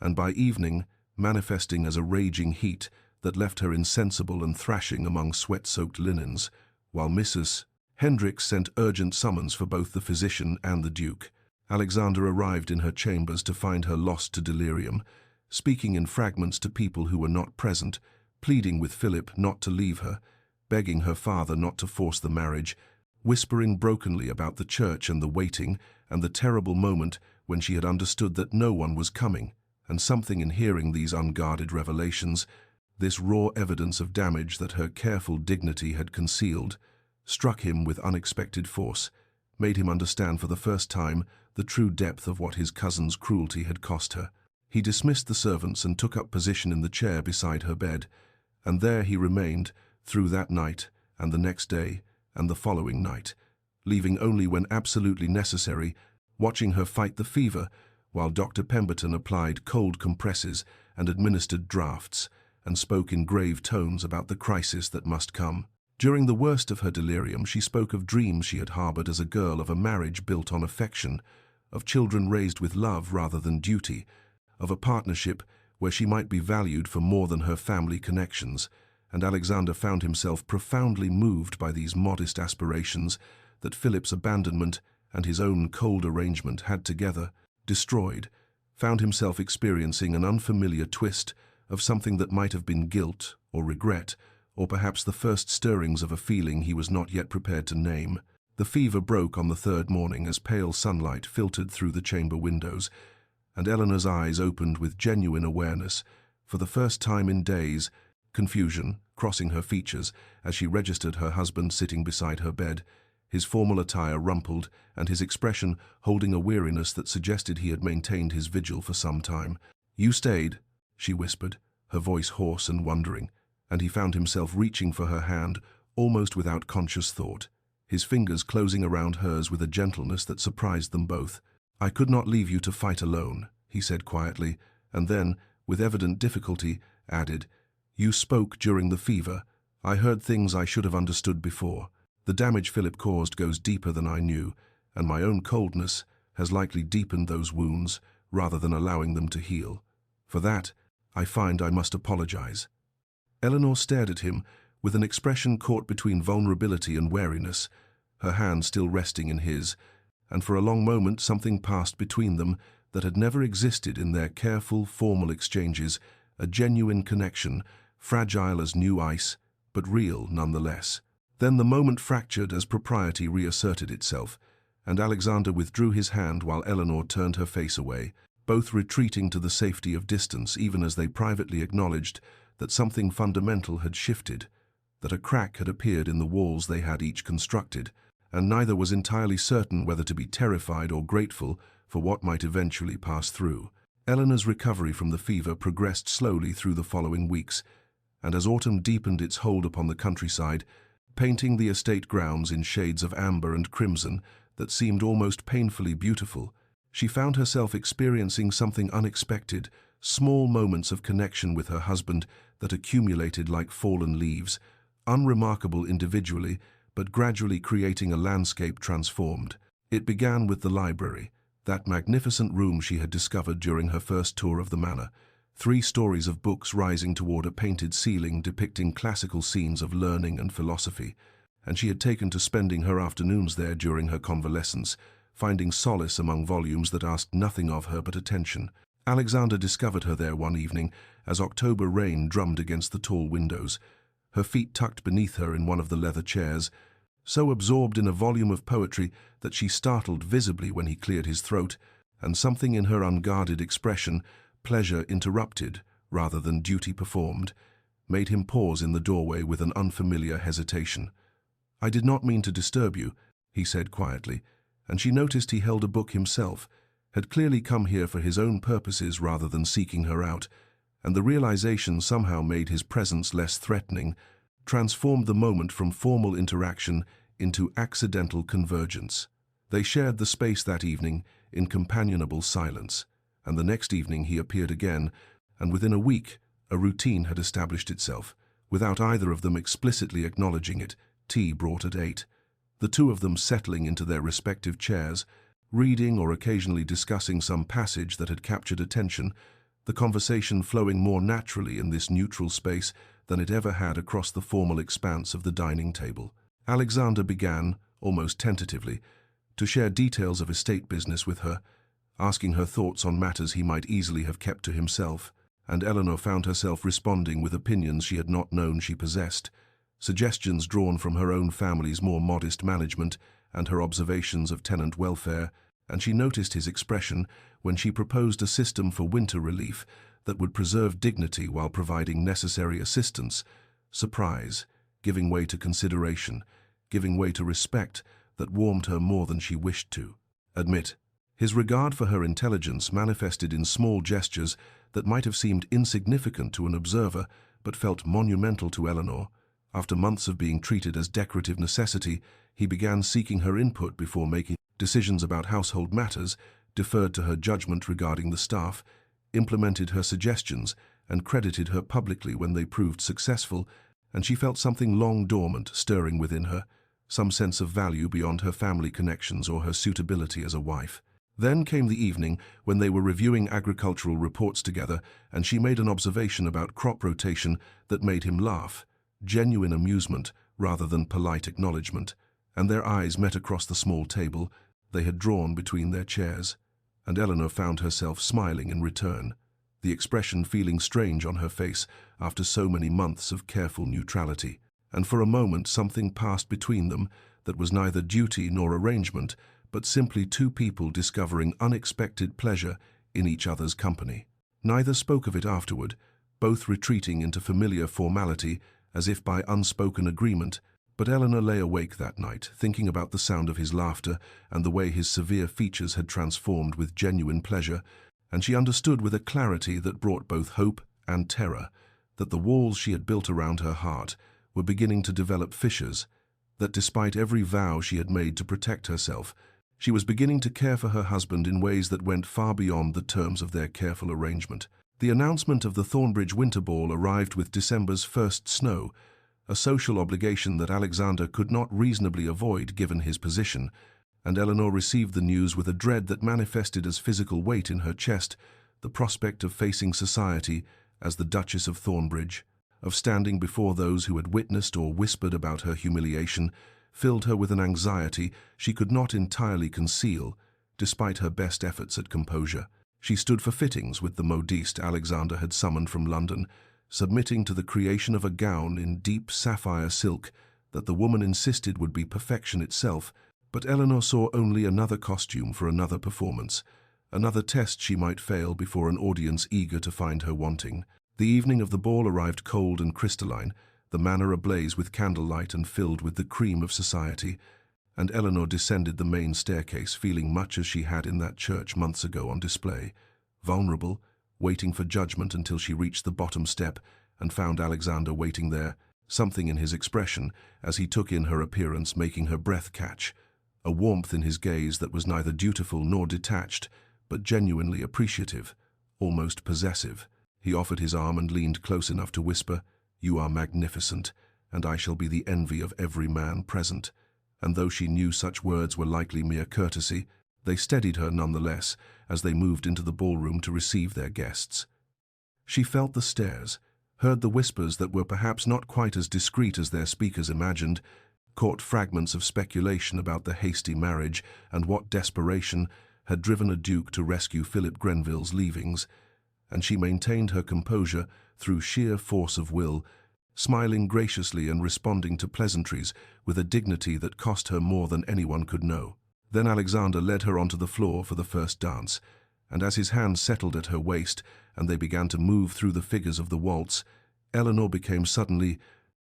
and by evening manifesting as a raging heat that left her insensible and thrashing among sweat-soaked linens, while Mrs. Hendricks sent urgent summons for both the physician and the Duke. Alexander arrived in her chambers to find her lost to delirium, speaking in fragments to people who were not present, pleading with Philip not to leave her, begging her father not to force the marriage, whispering brokenly about the church and the waiting and the terrible moment when she had understood that no one was coming, and something in hearing these unguarded revelations, this raw evidence of damage that her careful dignity had concealed, struck him with unexpected force, made him understand for the first time the true depth of what his cousin's cruelty had cost her. He dismissed the servants and took up position in the chair beside her bed, and there he remained through that night and the next day and the following night, leaving only when absolutely necessary, watching her fight the fever, while Dr. Pemberton applied cold compresses and administered draughts, and spoke in grave tones about the crisis that must come. During the worst of her delirium, she spoke of dreams she had harbored as a girl, of a marriage built on affection, of children raised with love rather than duty, of a partnership where she might be valued for more than her family connections, and Alexander found himself profoundly moved by these modest aspirations that Philip's abandonment and his own cold arrangement had together destroyed, found himself experiencing an unfamiliar twist of something that might have been guilt or regret, or perhaps the first stirrings of a feeling he was not yet prepared to name. The fever broke on the 3rd morning as pale sunlight filtered through the chamber windows, and Eleanor's eyes opened with genuine awareness, for the first time in days, confusion crossing her features as she registered her husband sitting beside her bed, his formal attire rumpled and his expression holding a weariness that suggested he had maintained his vigil for some time. "You stayed," she whispered, her voice hoarse and wondering, and he found himself reaching for her hand almost without conscious thought, his fingers closing around hers with a gentleness that surprised them both. "I could not leave you to fight alone," he said quietly, and then, with evident difficulty, added, "You spoke during the fever. I heard things I should have understood before. The damage Philip caused goes deeper than I knew, and my own coldness has likely deepened those wounds rather than allowing them to heal. For that, I find I must apologize." Eleanor stared at him with an expression caught between vulnerability and wariness, her hand still resting in his, and for a long moment something passed between them that had never existed in their careful, formal exchanges, a genuine connection, fragile as new ice, but real nonetheless. Then the moment fractured as propriety reasserted itself, and Alexander withdrew his hand while Eleanor turned her face away, both retreating to the safety of distance even as they privately acknowledged that something fundamental had shifted, that a crack had appeared in the walls they had each constructed, and neither was entirely certain whether to be terrified or grateful for what might eventually pass through. Eleanor's recovery from the fever progressed slowly through the following weeks, and as autumn deepened its hold upon the countryside, painting the estate grounds in shades of amber and crimson that seemed almost painfully beautiful, she found herself experiencing something unexpected, small moments of connection with her husband that accumulated like fallen leaves, unremarkable individually, but gradually creating a landscape transformed. It began with the library, that magnificent room she had discovered during her first tour of the manor, 3 stories of books rising toward a painted ceiling depicting classical scenes of learning and philosophy, and she had taken to spending her afternoons there during her convalescence, finding solace among volumes that asked nothing of her but attention. Alexander discovered her there one evening as October rain drummed against the tall windows, her feet tucked beneath her in one of the leather chairs, so absorbed in a volume of poetry that she startled visibly when he cleared his throat, and something in her unguarded expression, pleasure interrupted rather than duty performed, made him pause in the doorway with an unfamiliar hesitation. "I did not mean to disturb you," he said quietly, and she noticed he held a book himself, had clearly come here for his own purposes rather than seeking her out, and the realization somehow made his presence less threatening, transformed the moment from formal interaction into accidental convergence. They shared the space that evening in companionable silence, and the next evening he appeared again, and within a week a routine had established itself. Without either of them explicitly acknowledging it, tea brought at 8. The two of them settling into their respective chairs, reading or occasionally discussing some passage that had captured attention, the conversation flowing more naturally in this neutral space than it ever had across the formal expanse of the dining table. Alexander began, almost tentatively, to share details of estate business with her, asking her thoughts on matters he might easily have kept to himself, and Eleanor found herself responding with opinions she had not known she possessed, suggestions drawn from her own family's more modest management and her observations of tenant welfare, and she noticed his expression when she proposed a system for winter relief that would preserve dignity while providing necessary assistance, surprise, giving way to consideration, giving way to respect that warmed her more than she wished to admit. His regard for her intelligence manifested in small gestures that might have seemed insignificant to an observer but felt monumental to Eleanor. After months of being treated as decorative necessity, he began seeking her input before making decisions about household matters, deferred to her judgment regarding the staff, implemented her suggestions, and credited her publicly when they proved successful, and she felt something long dormant stirring within her, some sense of value beyond her family connections or her suitability as a wife. Then came the evening when they were reviewing agricultural reports together, and she made an observation about crop rotation that made him laugh, genuine amusement rather than polite acknowledgement, and their eyes met across the small table they had drawn between their chairs, and Eleanor found herself smiling in return, the expression feeling strange on her face after so many months of careful neutrality. And for a moment something passed between them that was neither duty nor arrangement, but simply two people discovering unexpected pleasure in each other's company. Neither spoke of it afterward, both retreating into familiar formality as if by unspoken agreement, but Eleanor lay awake that night, thinking about the sound of his laughter and the way his severe features had transformed with genuine pleasure, and she understood with a clarity that brought both hope and terror that the walls she had built around her heart were beginning to develop fissures, that despite every vow she had made to protect herself, she was beginning to care for her husband in ways that went far beyond the terms of their careful arrangement. The announcement of the Thornbridge winter ball arrived with December's first snow, a social obligation that Alexander could not reasonably avoid given his position, and Eleanor received the news with a dread that manifested as physical weight in her chest, the prospect of facing society as the Duchess of Thornbridge, of standing before those who had witnessed or whispered about her humiliation, filled her with an anxiety she could not entirely conceal, despite her best efforts at composure. She stood for fittings with the modiste Alexander had summoned from London, submitting to the creation of a gown in deep sapphire silk that the woman insisted would be perfection itself, but Eleanor saw only another costume for another performance, another test she might fail before an audience eager to find her wanting. The evening of the ball arrived cold and crystalline, the manor ablaze with candlelight and filled with the cream of society, and Eleanor descended the main staircase feeling much as she had in that church months ago on display, vulnerable, waiting for judgment until she reached the bottom step and found Alexander waiting there, something in his expression as he took in her appearance making her breath catch, a warmth in his gaze that was neither dutiful nor detached, but genuinely appreciative, almost possessive. He offered his arm and leaned close enough to whisper, "You are magnificent, and I shall be the envy of every man present." And though she knew such words were likely mere courtesy, they steadied her nonetheless as they moved into the ballroom to receive their guests. She felt the stares, heard the whispers that were perhaps not quite as discreet as their speakers imagined, caught fragments of speculation about the hasty marriage and what desperation had driven a duke to rescue Philip Grenville's leavings, and she maintained her composure through sheer force of will, smiling graciously and responding to pleasantries with a dignity that cost her more than anyone could know. Then Alexander led her onto the floor for the first dance, and as his hand settled at her waist and they began to move through the figures of the waltz, Eleanor became suddenly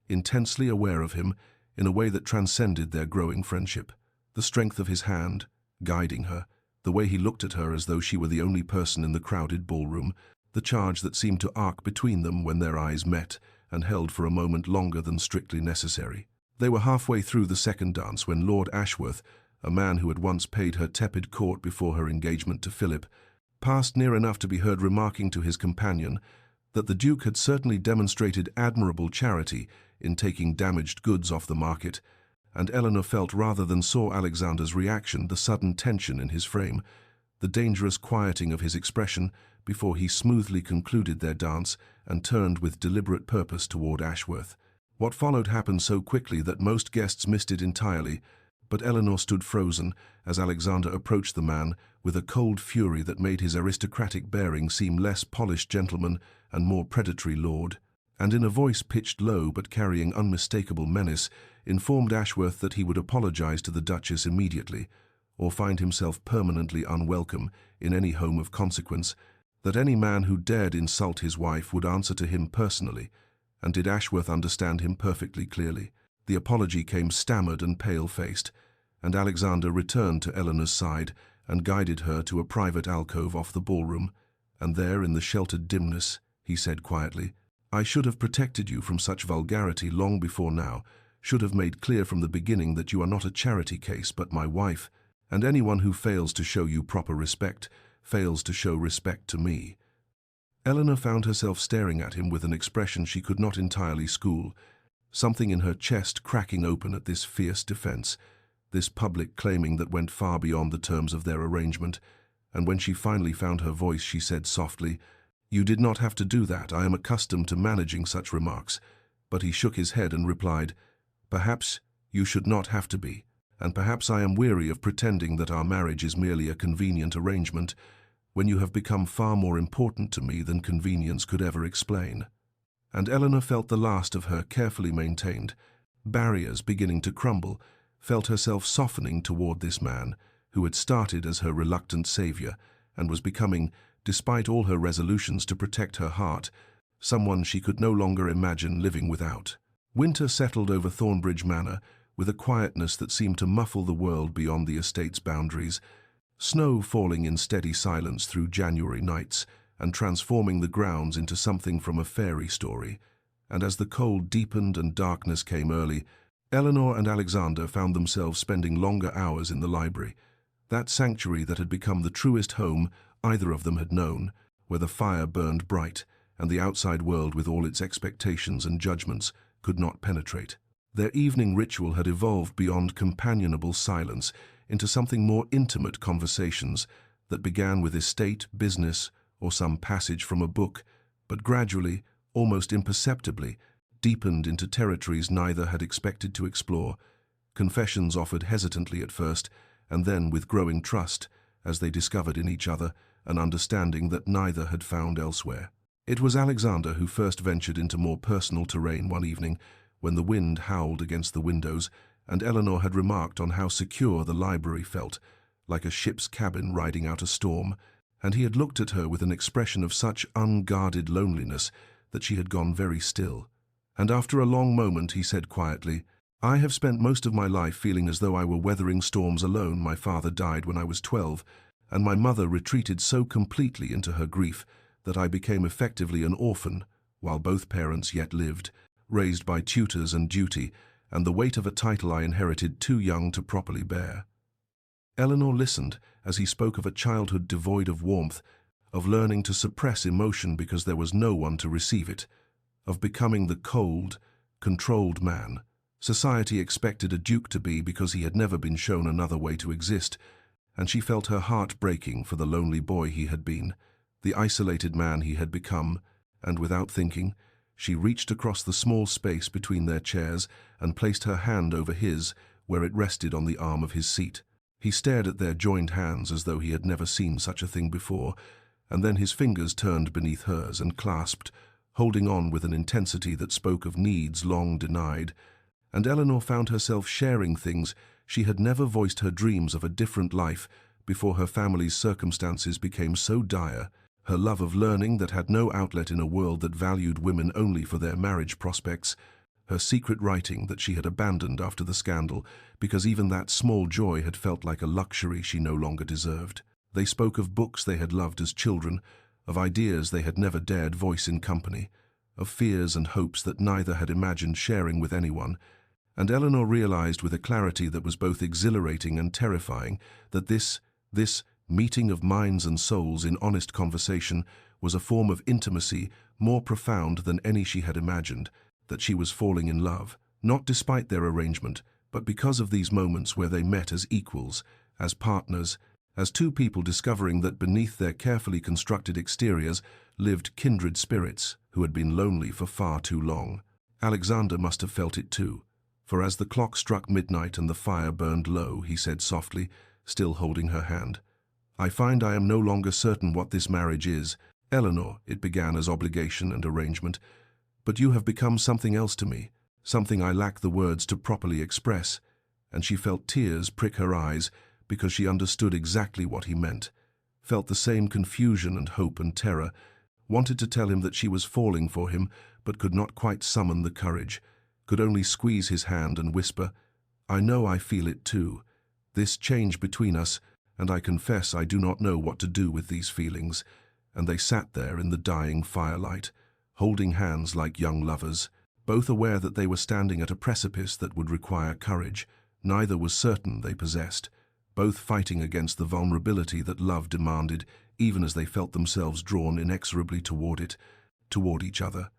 intensely aware of him in a way that transcended their growing friendship. The strength of his hand, guiding her, the way he looked at her as though she were the only person in the crowded ballroom, the charge that seemed to arc between them when their eyes met and held for a moment longer than strictly necessary. They were halfway through the second dance when Lord Ashworth, a man who had once paid her tepid court before her engagement to Philip, passed near enough to be heard remarking to his companion that the Duke had certainly demonstrated admirable charity in taking damaged goods off the market, and Eleanor felt rather than saw Alexander's reaction the sudden tension in his frame, the dangerous quieting of his expression before he smoothly concluded their dance and turned with deliberate purpose toward Ashworth. What followed happened so quickly that most guests missed it entirely, but Eleanor stood frozen as Alexander approached the man with a cold fury that made his aristocratic bearing seem less polished gentleman and more predatory lord, and in a voice pitched low but carrying unmistakable menace, informed Ashworth that he would apologize to the Duchess immediately, or find himself permanently unwelcome in any home of consequence, that any man who dared insult his wife would answer to him personally. And did Ashworth understand him perfectly clearly? The apology came stammered and pale-faced, and Alexander returned to Eleanor's side and guided her to a private alcove off the ballroom, and there in the sheltered dimness, he said quietly, "I should have protected you from such vulgarity long before now, should have made clear from the beginning that you are not a charity case but my wife, and anyone who fails to show you proper respect fails to show respect to me." Eleanor found herself staring at him with an expression she could not entirely school, something in her chest cracking open at this fierce defense, this public claiming that went far beyond the terms of their arrangement, and when she finally found her voice she said softly, "You did not have to do that, I am accustomed to managing such remarks." But he shook his head and replied, "Perhaps you should not have to be, and perhaps I am weary of pretending that our marriage is merely a convenient arrangement, when you have become far more important to me than convenience could ever explain." And Eleanor felt the last of her carefully maintained barriers beginning to crumble, felt herself softening toward this man who had started as her reluctant savior and was becoming, despite all her resolutions to protect her heart, someone she could no longer imagine living without. Winter settled over Thornbridge Manor with a quietness that seemed to muffle the world beyond the estate's boundaries, snow falling in steady silence through January nights and transforming the grounds into something from a fairy story. And as the cold deepened and darkness came early, Eleanor and Alexander found themselves spending longer hours in the library, that sanctuary that had become the truest home either of them had known, where the fire burned bright and the outside world with all its expectations and judgments could not penetrate. Their evening ritual had evolved beyond companionable silence into something more intimate conversations that began with estate, business, or some passage from a book, but gradually, almost imperceptibly, deepened into territories neither had expected to explore. Confessions offered hesitantly at first, and then with growing trust, as they discovered in each other an understanding that neither had found elsewhere. It was Alexander who first ventured into more personal terrain one evening, when the wind howled against the windows, and Eleanor had remarked on how secure the library felt, like a ship's cabin riding out a storm, and he had looked at her with an expression of such unguarded loneliness that she had gone very still. And after a long moment he said quietly, "I have spent most of my life feeling as though I were weathering storms alone. My father died when I was 12, and my mother retreated so completely into her grief that I became effectively an orphan, while both parents yet lived, raised by tutors and duty, and the weight of a title I inherited too young to properly bear." Eleanor listened as he spoke of a childhood devoid of warmth, of learning to suppress emotion because there was no one to receive it, of becoming the cold, controlled man society expected a duke to be because he had never been shown another way to exist, and she felt her heart breaking for the lonely boy he had been, the isolated man he had become, and without thinking, she reached across the small space between their chairs and placed her hand over his, where it rested on the arm of his seat. He stared at their joined hands as though he had never seen such a thing before, and then his fingers turned beneath hers and clasped, holding on with an intensity that spoke of needs long denied, and Eleanor found herself sharing things she had never voiced, her dreams of a different life before her family's circumstances became so dire, her love of learning that had no outlet in a world that valued women only for their marriage prospects, her secret writing that she had abandoned after the scandal, because even that small joy had felt like a luxury she no longer deserved. They spoke of books they had loved as children, of ideas they had never dared voice in company, of fears and hopes that neither had imagined sharing with anyone, and Eleanor realized with a clarity that was both exhilarating and terrifying that this meeting of minds and souls in honest conversation was a form of intimacy more profound than any she had imagined, that she was falling in love, not despite their arrangement, but because of these moments where they met as equals, as partners, as two people discovering that beneath their carefully constructed exteriors lived kindred spirits who had been lonely for far too long. Alexander must have felt it too, for as the clock struck midnight and the fire burned low, he said softly, still holding her hand, "I find I am no longer certain what this marriage is. Eleanor," it began as obligation and arrangement, "but you have become something else to me, something I lack the words to properly express," and she felt tears prick her eyes because she understood exactly what he meant, felt the same confusion and hope and terror, wanted to tell him that she was falling for him, but could not quite summon the courage, could only squeeze his hand and whisper, "I know I feel it too, this change between us, and I confess I do not know what to do with these feelings." And they sat there in the dying firelight, holding hands like young lovers, both aware that they were standing at a precipice that would require courage. Neither was certain they possessed, both fighting against the vulnerability that love demanded, even as they felt themselves drawn inexorably toward it, toward each other,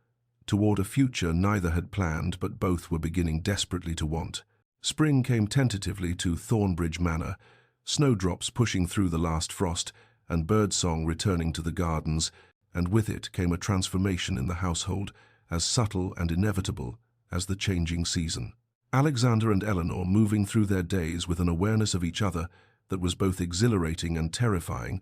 toward a future neither had planned but both were beginning desperately to want. Spring came tentatively to Thornbridge Manor, snowdrops pushing through the last frost, and birdsong returning to the gardens, and with it came a transformation in the household, as subtle and inevitable as the changing season. Alexander and Eleanor moving through their days with an awareness of each other that was both exhilarating and terrifying,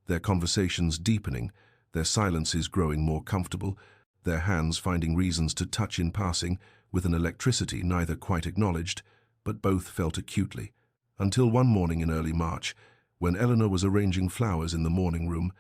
their conversations deepening, their silences growing more comfortable, their hands finding reasons to touch in passing with an electricity neither quite acknowledged, but both felt acutely, until one morning in early March, when Eleanor was arranging flowers in the morning room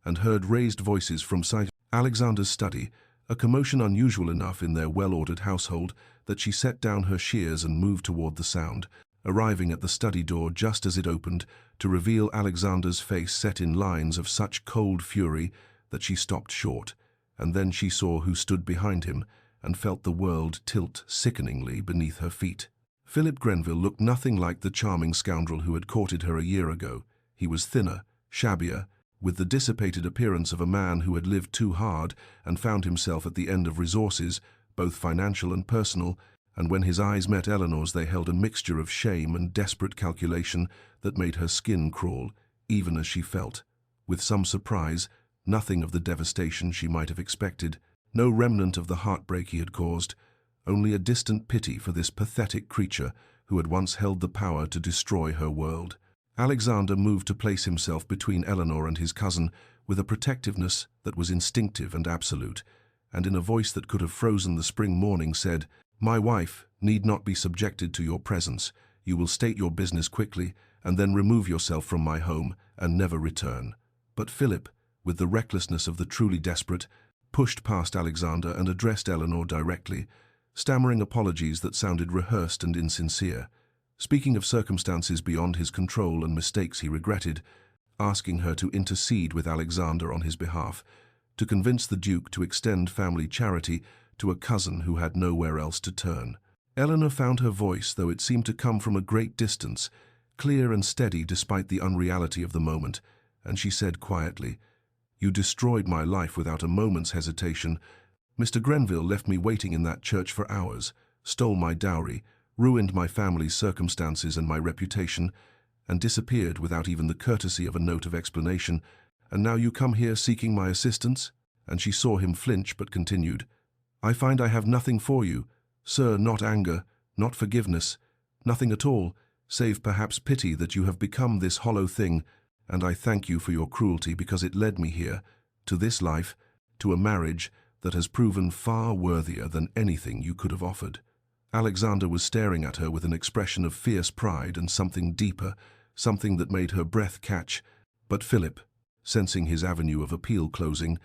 and heard raised voices from Alexander's study, a commotion unusual enough in their well-ordered household that she set down her shears and moved toward the sound, arriving at the study door just as it opened to reveal Alexander's face set in lines of such cold fury that she stopped short, and then she saw who stood behind him and felt the world tilt sickeningly beneath her feet. Philip Grenville looked nothing like the charming scoundrel who had courted her a year ago. He was thinner, shabbier, with the dissipated appearance of a man who had lived too hard and found himself at the end of resources, both financial and personal, and when his eyes met Eleanor's they held a mixture of shame and desperate calculation that made her skin crawl, even as she felt, with some surprise, nothing of the devastation she might have expected, no remnant of the heartbreak he had caused, only a distant pity for this pathetic creature who had once held the power to destroy her world. Alexander moved to place himself between Eleanor and his cousin with a protectiveness that was instinctive and absolute, and in a voice that could have frozen the spring morning said, "My wife need not be subjected to your presence. You will state your business quickly and then remove yourself from my home and never return." But Philip, with the recklessness of the truly desperate, pushed past Alexander and addressed Eleanor directly, stammering apologies that sounded rehearsed and insincere, speaking of circumstances beyond his control and mistakes he regretted, asking her to intercede with Alexander on his behalf, to convince the Duke to extend family charity to a cousin who had nowhere else to turn. Eleanor found her voice, though it seemed to come from a great distance, clear and steady despite the unreality of the moment, and she said quietly, "You destroyed my life without a moment's hesitation. Mr. Grenville left me waiting in that church for hours, stole my dowry, ruined my family's circumstances and my reputation, and disappeared without even the courtesy of a note of explanation, and now you come here seeking my assistance?" And she saw him flinch but continued, "I find I have nothing for you, sir, not anger, not forgiveness, nothing at all, save perhaps pity that you have become this hollow thing, and I thank you for your cruelty because it led me here, to this life, to a marriage that has proven far worthier than anything you could have offered." Alexander was staring at her with an expression of fierce pride and something deeper, something that made her breath catch, but Philip, sensing his avenue of appeal closing,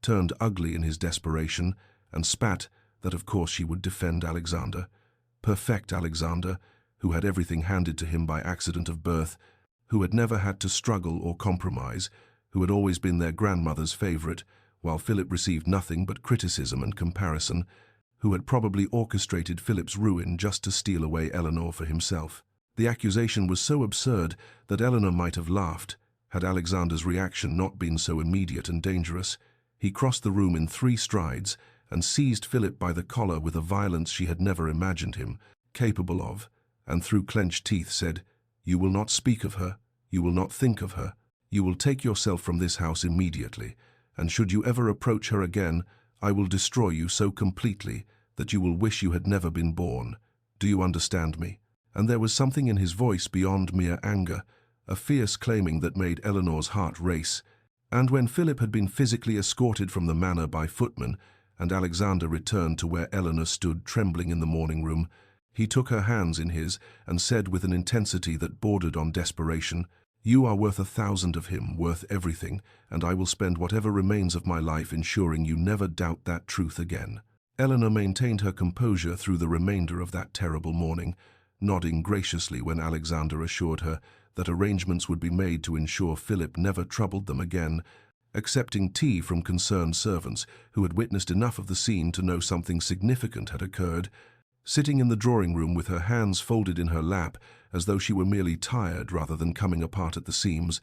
turned ugly in his desperation and spat, that of course she would defend Alexander. Perfect Alexander, who had everything handed to him by accident of birth, who had never had to struggle or compromise, who had always been their grandmother's favorite, while Philip received nothing but criticism and comparison, who had probably orchestrated Philip's ruin just to steal away Eleanor for himself. The accusation was so absurd that Eleanor might have laughed, had Alexander's reaction not been so immediate and dangerous. He crossed the room in 3 strides and seized Philip by the collar with a violence she had never imagined him capable of, and through clenched teeth said, "You will not speak of her, you will not think of her, you will take yourself from this house immediately, and should you ever approach her again, I will destroy you so completely that you will wish you had never been born. Do you understand me?" And there was something in his voice beyond mere anger, a fierce claiming that made Eleanor's heart race. And when Philip had been physically escorted from the manor by footmen, and Alexander returned to where Eleanor stood trembling in the morning room, he took her hands in his and said with an intensity that bordered on desperation, "You are worth 1,000 of him, worth everything, and I will spend whatever remains of my life ensuring you never doubt that truth again." Eleanor maintained her composure through the remainder of that terrible morning, nodding graciously when Alexander assured her that arrangements would be made to ensure Philip never troubled them again, accepting tea from concerned servants who had witnessed enough of the scene to know something significant had occurred, sitting in the drawing-room with her hands folded in her lap as though she were merely tired rather than coming apart at the seams.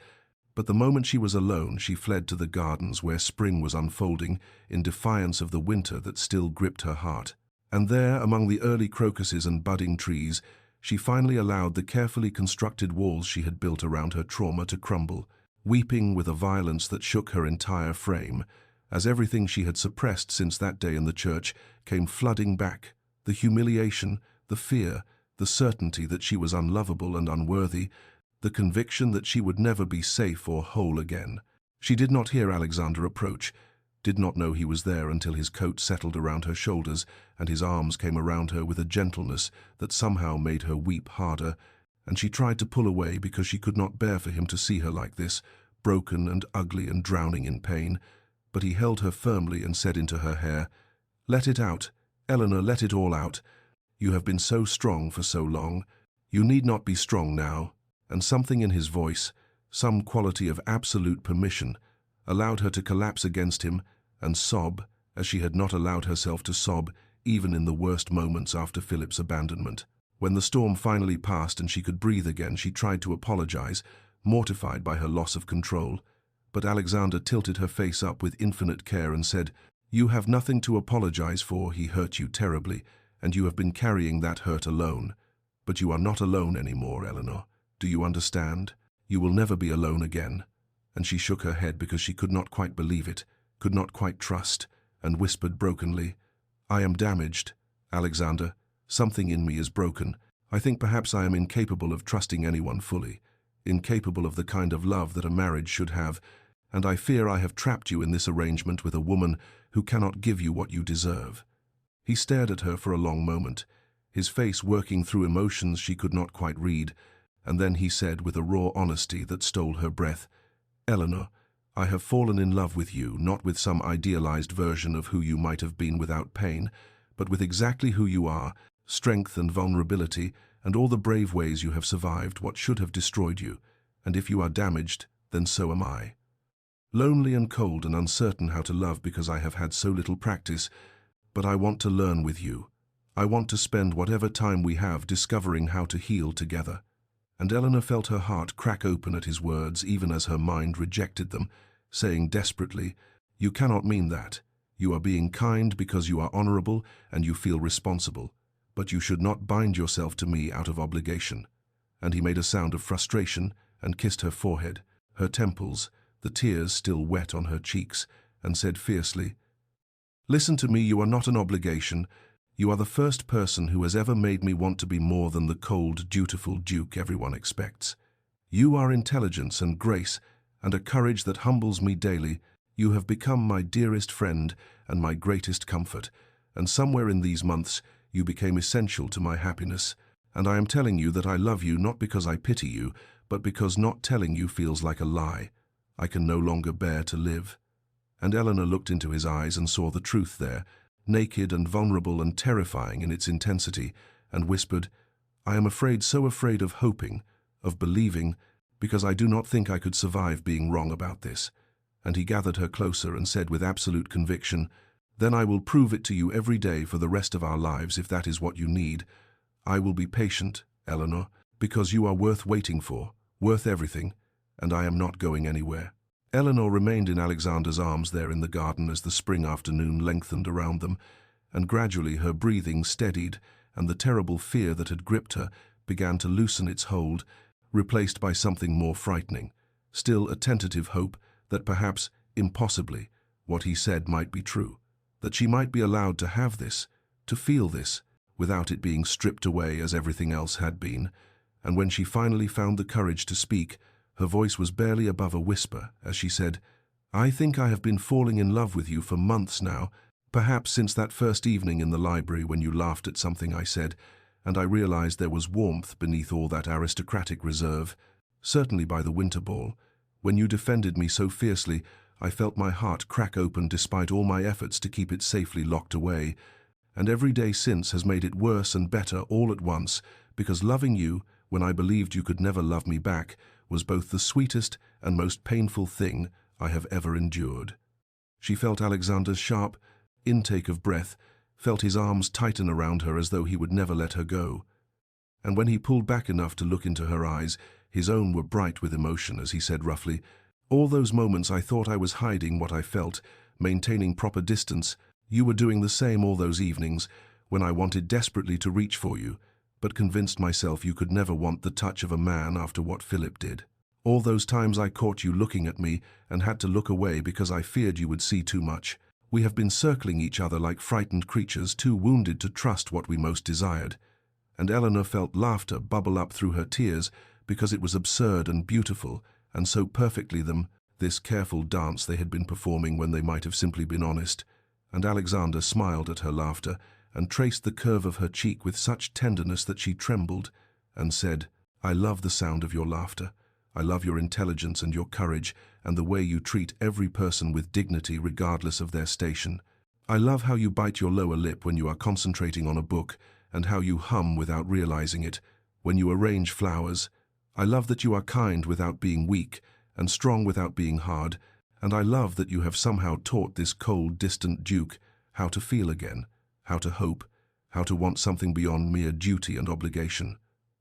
But the moment she was alone, she fled to the gardens where spring was unfolding in defiance of the winter that still gripped her heart. And there, among the early crocuses and budding trees, she finally allowed the carefully constructed walls she had built around her trauma to crumble, weeping with a violence that shook her entire frame, as everything she had suppressed since that day in the church came flooding back, the humiliation, the fear, the certainty that she was unlovable and unworthy, the conviction that she would never be safe or whole again. She did not hear Alexander approach, did not know he was there until his coat settled around her shoulders and his arms came around her with a gentleness that somehow made her weep harder, and she tried to pull away because she could not bear for him to see her like this, broken and ugly and drowning in pain. But he held her firmly and said into her hair, "Let it out, Eleanor, let it all out. You have been so strong for so long. You need not be strong now." And something in his voice, some quality of absolute permission, allowed her to collapse against him and sob as she had not allowed herself to sob even in the worst moments after Philip's abandonment. When the storm finally passed and she could breathe again, she tried to apologize, mortified by her loss of control. But Alexander tilted her face up with infinite care and said, "You have nothing to apologize for. He hurt you terribly, and you have been carrying that hurt alone. But you are not alone anymore, Eleanor. Do you understand? You will never be alone again." And she shook her head because she could not quite believe it, could not quite trust, and whispered brokenly, "I am damaged, Alexander. Something in me is broken. I think perhaps I am incapable of trusting anyone fully, incapable of the kind of love that a marriage should have, and I fear I have trapped you in this arrangement with a woman who cannot give you what you deserve." He stared at her for a long moment, his face working through emotions she could not quite read, and then he said with a raw honesty that stole her breath, "Eleanor, I have fallen in love with you, not with some idealized version of who you might have been without pain, but with exactly who you are, strength and vulnerability, and all the brave ways you have survived what should have destroyed you, and if you are damaged, then so am I. Lonely and cold and uncertain how to love because I have had so little practice, but I want to learn with you. I want to spend whatever time we have discovering how to heal together." And Eleanor felt her heart crack open at his words even as her mind rejected them, saying desperately, "You cannot mean that. You are being kind because you are honorable and you feel responsible, but you should not bind yourself to me out of obligation." And he made a sound of frustration and kissed her forehead, her temples, the tears still wet on her cheeks, and said fiercely, "Listen to me, you are not an obligation. You are the first person who has ever made me want to be more than the cold, dutiful duke everyone expects. You are intelligence and grace and a courage that humbles me daily. You have become my dearest friend and my greatest comfort, and somewhere in these months you became essential to my happiness. And I am telling you that I love you not because I pity you, but because not telling you feels like a lie. I can no longer bear to live." And Eleanor looked into his eyes and saw the truth there, naked and vulnerable and terrifying in its intensity, and whispered, "I am afraid, so afraid of hoping, of believing, because I do not think I could survive being wrong about this." And he gathered her closer and said with absolute conviction, "Then I will prove it to you every day for the rest of our lives if that is what you need. I will be patient, Eleanor, because you are worth waiting for, worth everything, and I am not going anywhere." Eleanor remained in Alexander's arms there in the garden as the spring afternoon lengthened around them, and gradually her breathing steadied, and the terrible fear that had gripped her began to loosen its hold, replaced by something more frightening, still a tentative hope that perhaps, impossibly, what he said might be true, that she might be allowed to have this, to feel this, without it being stripped away as everything else had been. And when she finally found the courage to speak, her voice was barely above a whisper as she said, "I think I have been falling in love with you for months now, perhaps since that first evening in the library when you laughed at something I said, and I realized there was warmth beneath all that aristocratic reserve. Certainly by the winter ball, when you defended me so fiercely, I felt my heart crack open despite all my efforts to keep it safely locked away. And every day since has made it worse and better all at once, because loving you, when I believed you could never love me back, was both the sweetest and most painful thing I have ever endured." She felt Alexander's sharp intake of breath, felt his arms tighten around her as though he would never let her go. And when he pulled back enough to look into her eyes, his own were bright with emotion as he said roughly, "All those moments I thought I was hiding what I felt, maintaining proper distance. You were doing the same all those evenings, when I wanted desperately to reach for you, but convinced myself you could never want the touch of a man after what Philip did. All those times I caught you looking at me and had to look away because I feared you would see too much. We have been circling each other like frightened creatures, too wounded to trust what we most desired." And Eleanor felt laughter bubble up through her tears because it was absurd and beautiful, and so perfectly this careful dance they had been performing when they might have simply been honest. And Alexander smiled at her laughter and traced the curve of her cheek with such tenderness that she trembled, and said, "I love the sound of your laughter. I love your intelligence and your courage, and the way you treat every person with dignity regardless of their station. I love how you bite your lower lip when you are concentrating on a book, and how you hum without realizing it, when you arrange flowers. I love that you are kind without being weak, and strong without being hard, and I love that you have somehow taught this cold, distant duke how to feel again, how to hope, how to want something beyond mere duty and obligation."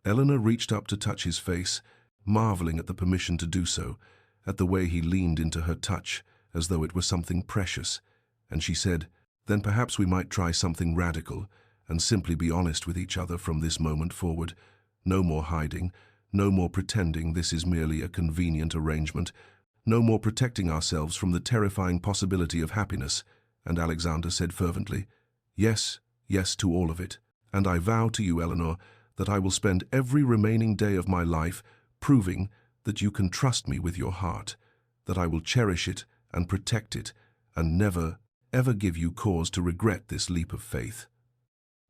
Eleanor reached up to touch his face, marveling at the permission to do so, at the way he leaned into her touch, as though it were something precious, and she said, "Then perhaps we might try something radical, and simply be honest with each other from this moment forward. No more hiding, no more pretending this is merely a convenient arrangement, no more protecting ourselves from the terrifying possibility of happiness." And Alexander said fervently, "Yes, yes to all of it. And I vow to you, Eleanor, that I will spend every remaining day of my life proving that you can trust me with your heart, that I will cherish it and protect it, and never, ever give you cause to regret this leap of faith."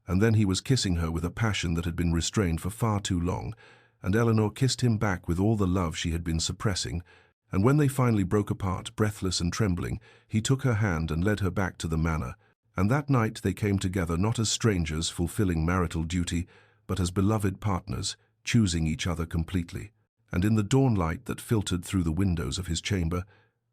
And then he was kissing her with a passion that had been restrained for far too long, and Eleanor kissed him back with all the love she had been suppressing, and when they finally broke apart, breathless and trembling, he took her hand and led her back to the manor, and that night they came together not as strangers fulfilling marital duty, but as beloved partners, choosing each other completely. And in the dawnlight that filtered through the windows of his chamber,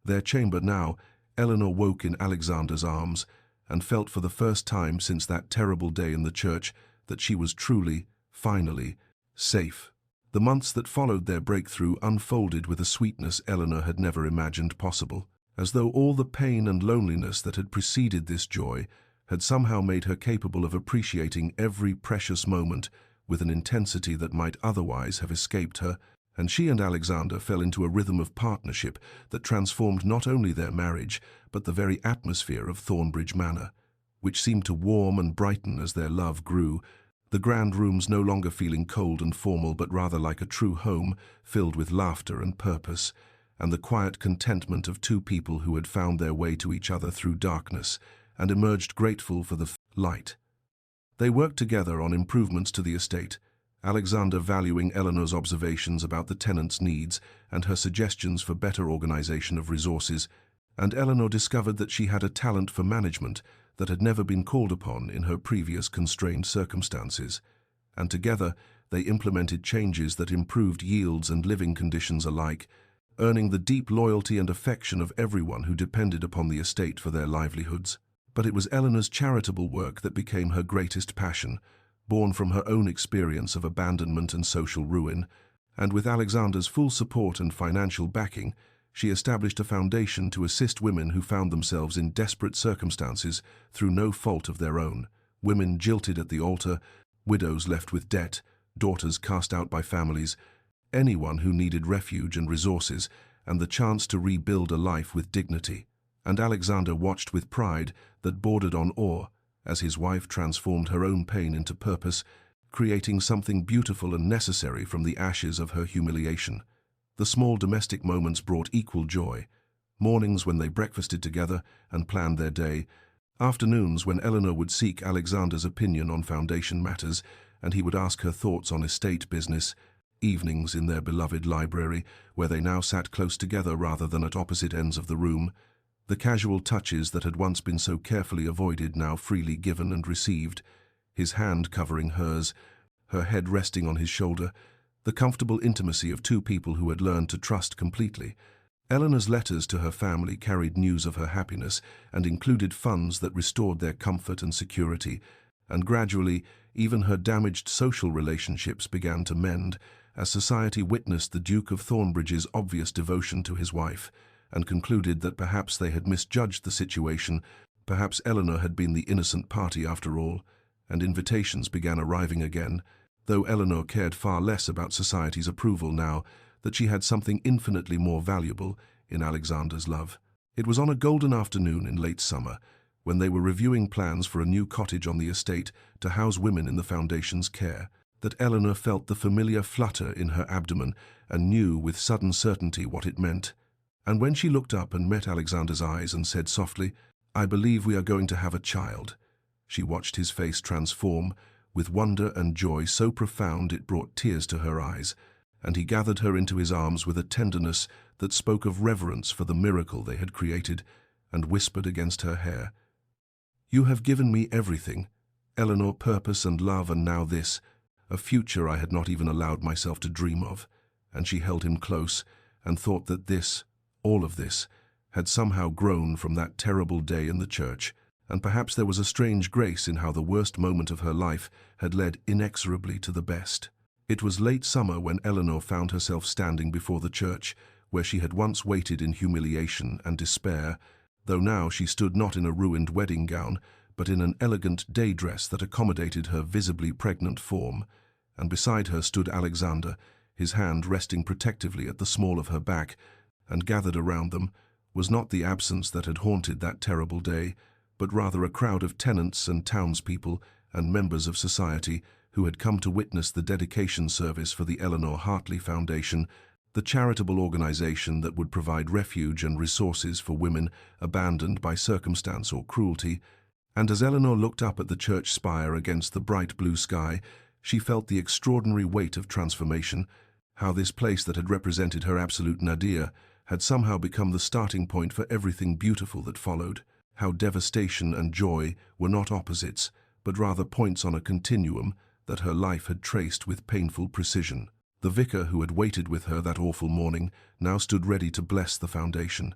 their chamber now, Eleanor woke in Alexander's arms, and felt for the first time since that terrible day in the church that she was truly, finally, safe. The months that followed their breakthrough unfolded with a sweetness Eleanor had never imagined possible, as though all the pain and loneliness that had preceded this joy had somehow made her capable of appreciating every precious moment with an intensity that might otherwise have escaped her, and she and Alexander fell into a rhythm of partnership that transformed not only their marriage, but the very atmosphere of Thornbridge Manor, which seemed to warm and brighten as their love grew, the grand rooms no longer feeling cold and formal, but rather like a true home filled with laughter and purpose, and the quiet contentment of two people who had found their way to each other through darkness and emerged grateful for the light. They worked together on improvements to the estate, Alexander valuing Eleanor's observations about the tenants' needs and her suggestions for better organization of resources, and Eleanor discovered that she had a talent for management that had never been called upon in her previous constrained circumstances, and together they implemented changes that improved yields and living conditions alike, earning the deep loyalty and affection of everyone who depended upon the estate for their livelihoods. But it was Eleanor's charitable work that became her greatest passion, born from her own experience of abandonment and social ruin, and with Alexander's full support and financial backing, she established a foundation to assist women who found themselves in desperate circumstances through no fault of their own, women jilted at the altar, widows left with debt, daughters cast out by families, anyone who needed refuge and resources and the chance to rebuild a life with dignity. And Alexander watched with pride that bordered on awe as his wife transformed her own pain into purpose, creating something beautiful and necessary from the ashes of her humiliation. The small domestic moments brought equal joy. Mornings when they breakfasted together and planned their day, afternoons when Eleanor would seek Alexander's opinion on foundation matters and he would ask her thoughts on estate business, evenings in their beloved library where they now sat close together rather than at opposite ends of the room, the casual touches that had once been so carefully avoided now freely given and received, his hand covering hers, her head resting on his shoulder, the comfortable intimacy of two people who had learned to trust completely. Eleanor's letters to her family carried news of her happiness and included funds that restored their comfort and security, and gradually even her damaged social relationships began to mend as society witnessed the Duke of Thornbridge's obvious devotion to his wife, and concluded that perhaps they had misjudged the situation, perhaps Eleanor had been the innocent party after all, and invitations began arriving again, though Eleanor cared far less about society's approval now that she had something infinitely more valuable in Alexander's love. It was on a golden afternoon in late summer, when they were reviewing plans for a new cottage on the estate to house women in the foundation's care, that Eleanor felt the familiar flutter in her abdomen and knew with sudden certainty what it meant. And when she looked up and met Alexander's eyes and said softly, "I believe we are going to have a child," she watched his face transform, with wonder and joy so profound it brought tears to her eyes, and he gathered her into his arms with a tenderness that spoke of reverence for the miracle they had created, and whispered against her hair, "You have given me everything, Eleanor, purpose and love, and now this, a future I had not even allowed myself to dream of." And she held him close and thought that this, all of this, had somehow grown from that terrible day in the church, and perhaps there was a strange grace in how the worst moment of her life had led inexorably to the best. It was late summer when Eleanor found herself standing before the church, where she had once waited in humiliation and despair, though now she stood not in a ruined wedding gown, but in an elegant day dress that accommodated her visibly pregnant form, and beside her stood Alexander, his hand resting protectively at the small of her back, and gathered around them was not the absence that had haunted that terrible day, but rather a crowd of tenants and townspeople and members of society who had come to witness the dedication service for the Eleanor Hartley Foundation, the charitable organization that would provide refuge and resources for women abandoned by circumstance or cruelty. And as Eleanor looked up at the church spire against the bright blue sky, she felt the extraordinary weight of transformation, how this place that had represented her absolute nadir had somehow become the starting point for everything beautiful that followed, how devastation and joy were not opposites, but rather points on a continuum that her life had traced with painful precision. The vicar who had waited with her that awful morning now stood ready to bless the foundation,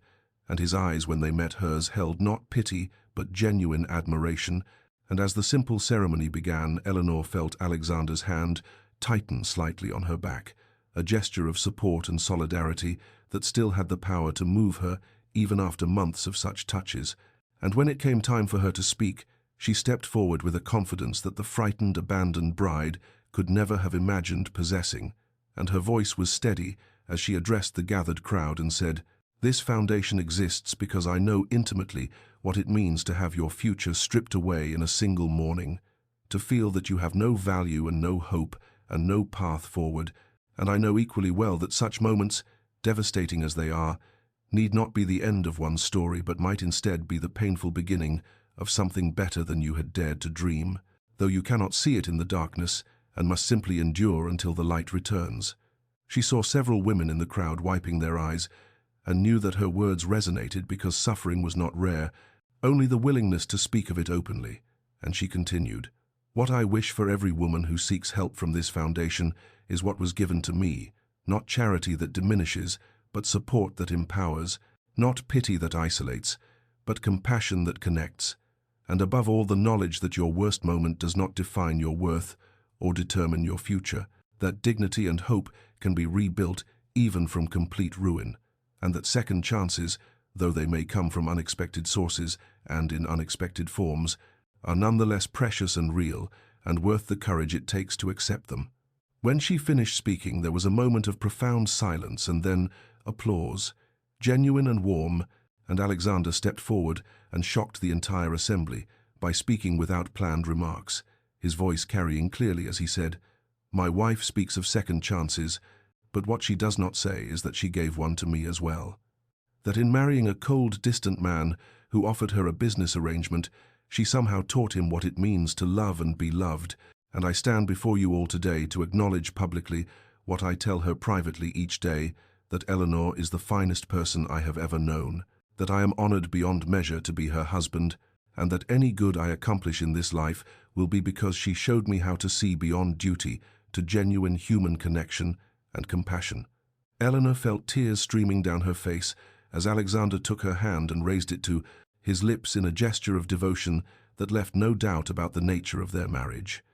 and his eyes when they met hers held not pity but genuine admiration, and as the simple ceremony began, Eleanor felt Alexander's hand tighten slightly on her back, a gesture of support and solidarity that still had the power to move her even after months of such touches. And when it came time for her to speak, she stepped forward with a confidence that the frightened, abandoned bride could never have imagined possessing, and her voice was steady as she addressed the gathered crowd and said, "This foundation exists because I know intimately what it means to have your future stripped away in a single morning, to feel that you have no value and no hope and no path forward, and I know equally well that such moments, devastating as they are, need not be the end of one's story but might instead be the painful beginning of something better than you had dared to dream, though you cannot see it in the darkness and must simply endure until the light returns." She saw several women in the crowd wiping their eyes and knew that her words resonated because suffering was not rare, only the willingness to speak of it openly, and she continued, "What I wish for every woman who seeks help from this foundation is what was given to me, not charity that diminishes, but support that empowers, not pity that isolates, but compassion that connects, and above all the knowledge that your worst moment does not define your worth or determine your future, that dignity and hope can be rebuilt even from complete ruin, and that second chances, though they may come from unexpected sources and in unexpected forms, are nonetheless precious and real, and worth the courage it takes to accept them." When she finished speaking, there was a moment of profound silence and then applause, genuine and warm, and Alexander stepped forward and shocked the entire assembly by speaking without planned remarks, his voice carrying clearly as he said, "My wife speaks of second chances, but what she does not say is that she gave one to me as well. That in marrying a cold, distant man who offered her a business arrangement, she somehow taught him what it means to love and be loved, and I stand before you all today to acknowledge publicly what I tell her privately each day, that Eleanor is the finest person I have ever known, that I am honored beyond measure to be her husband, and that any good I accomplish in this life will be because she showed me how to see beyond duty to genuine human connection and compassion." Eleanor felt tears streaming down her face as Alexander took her hand and raised it to his lips in a gesture of devotion that left no doubt about the nature of their marriage.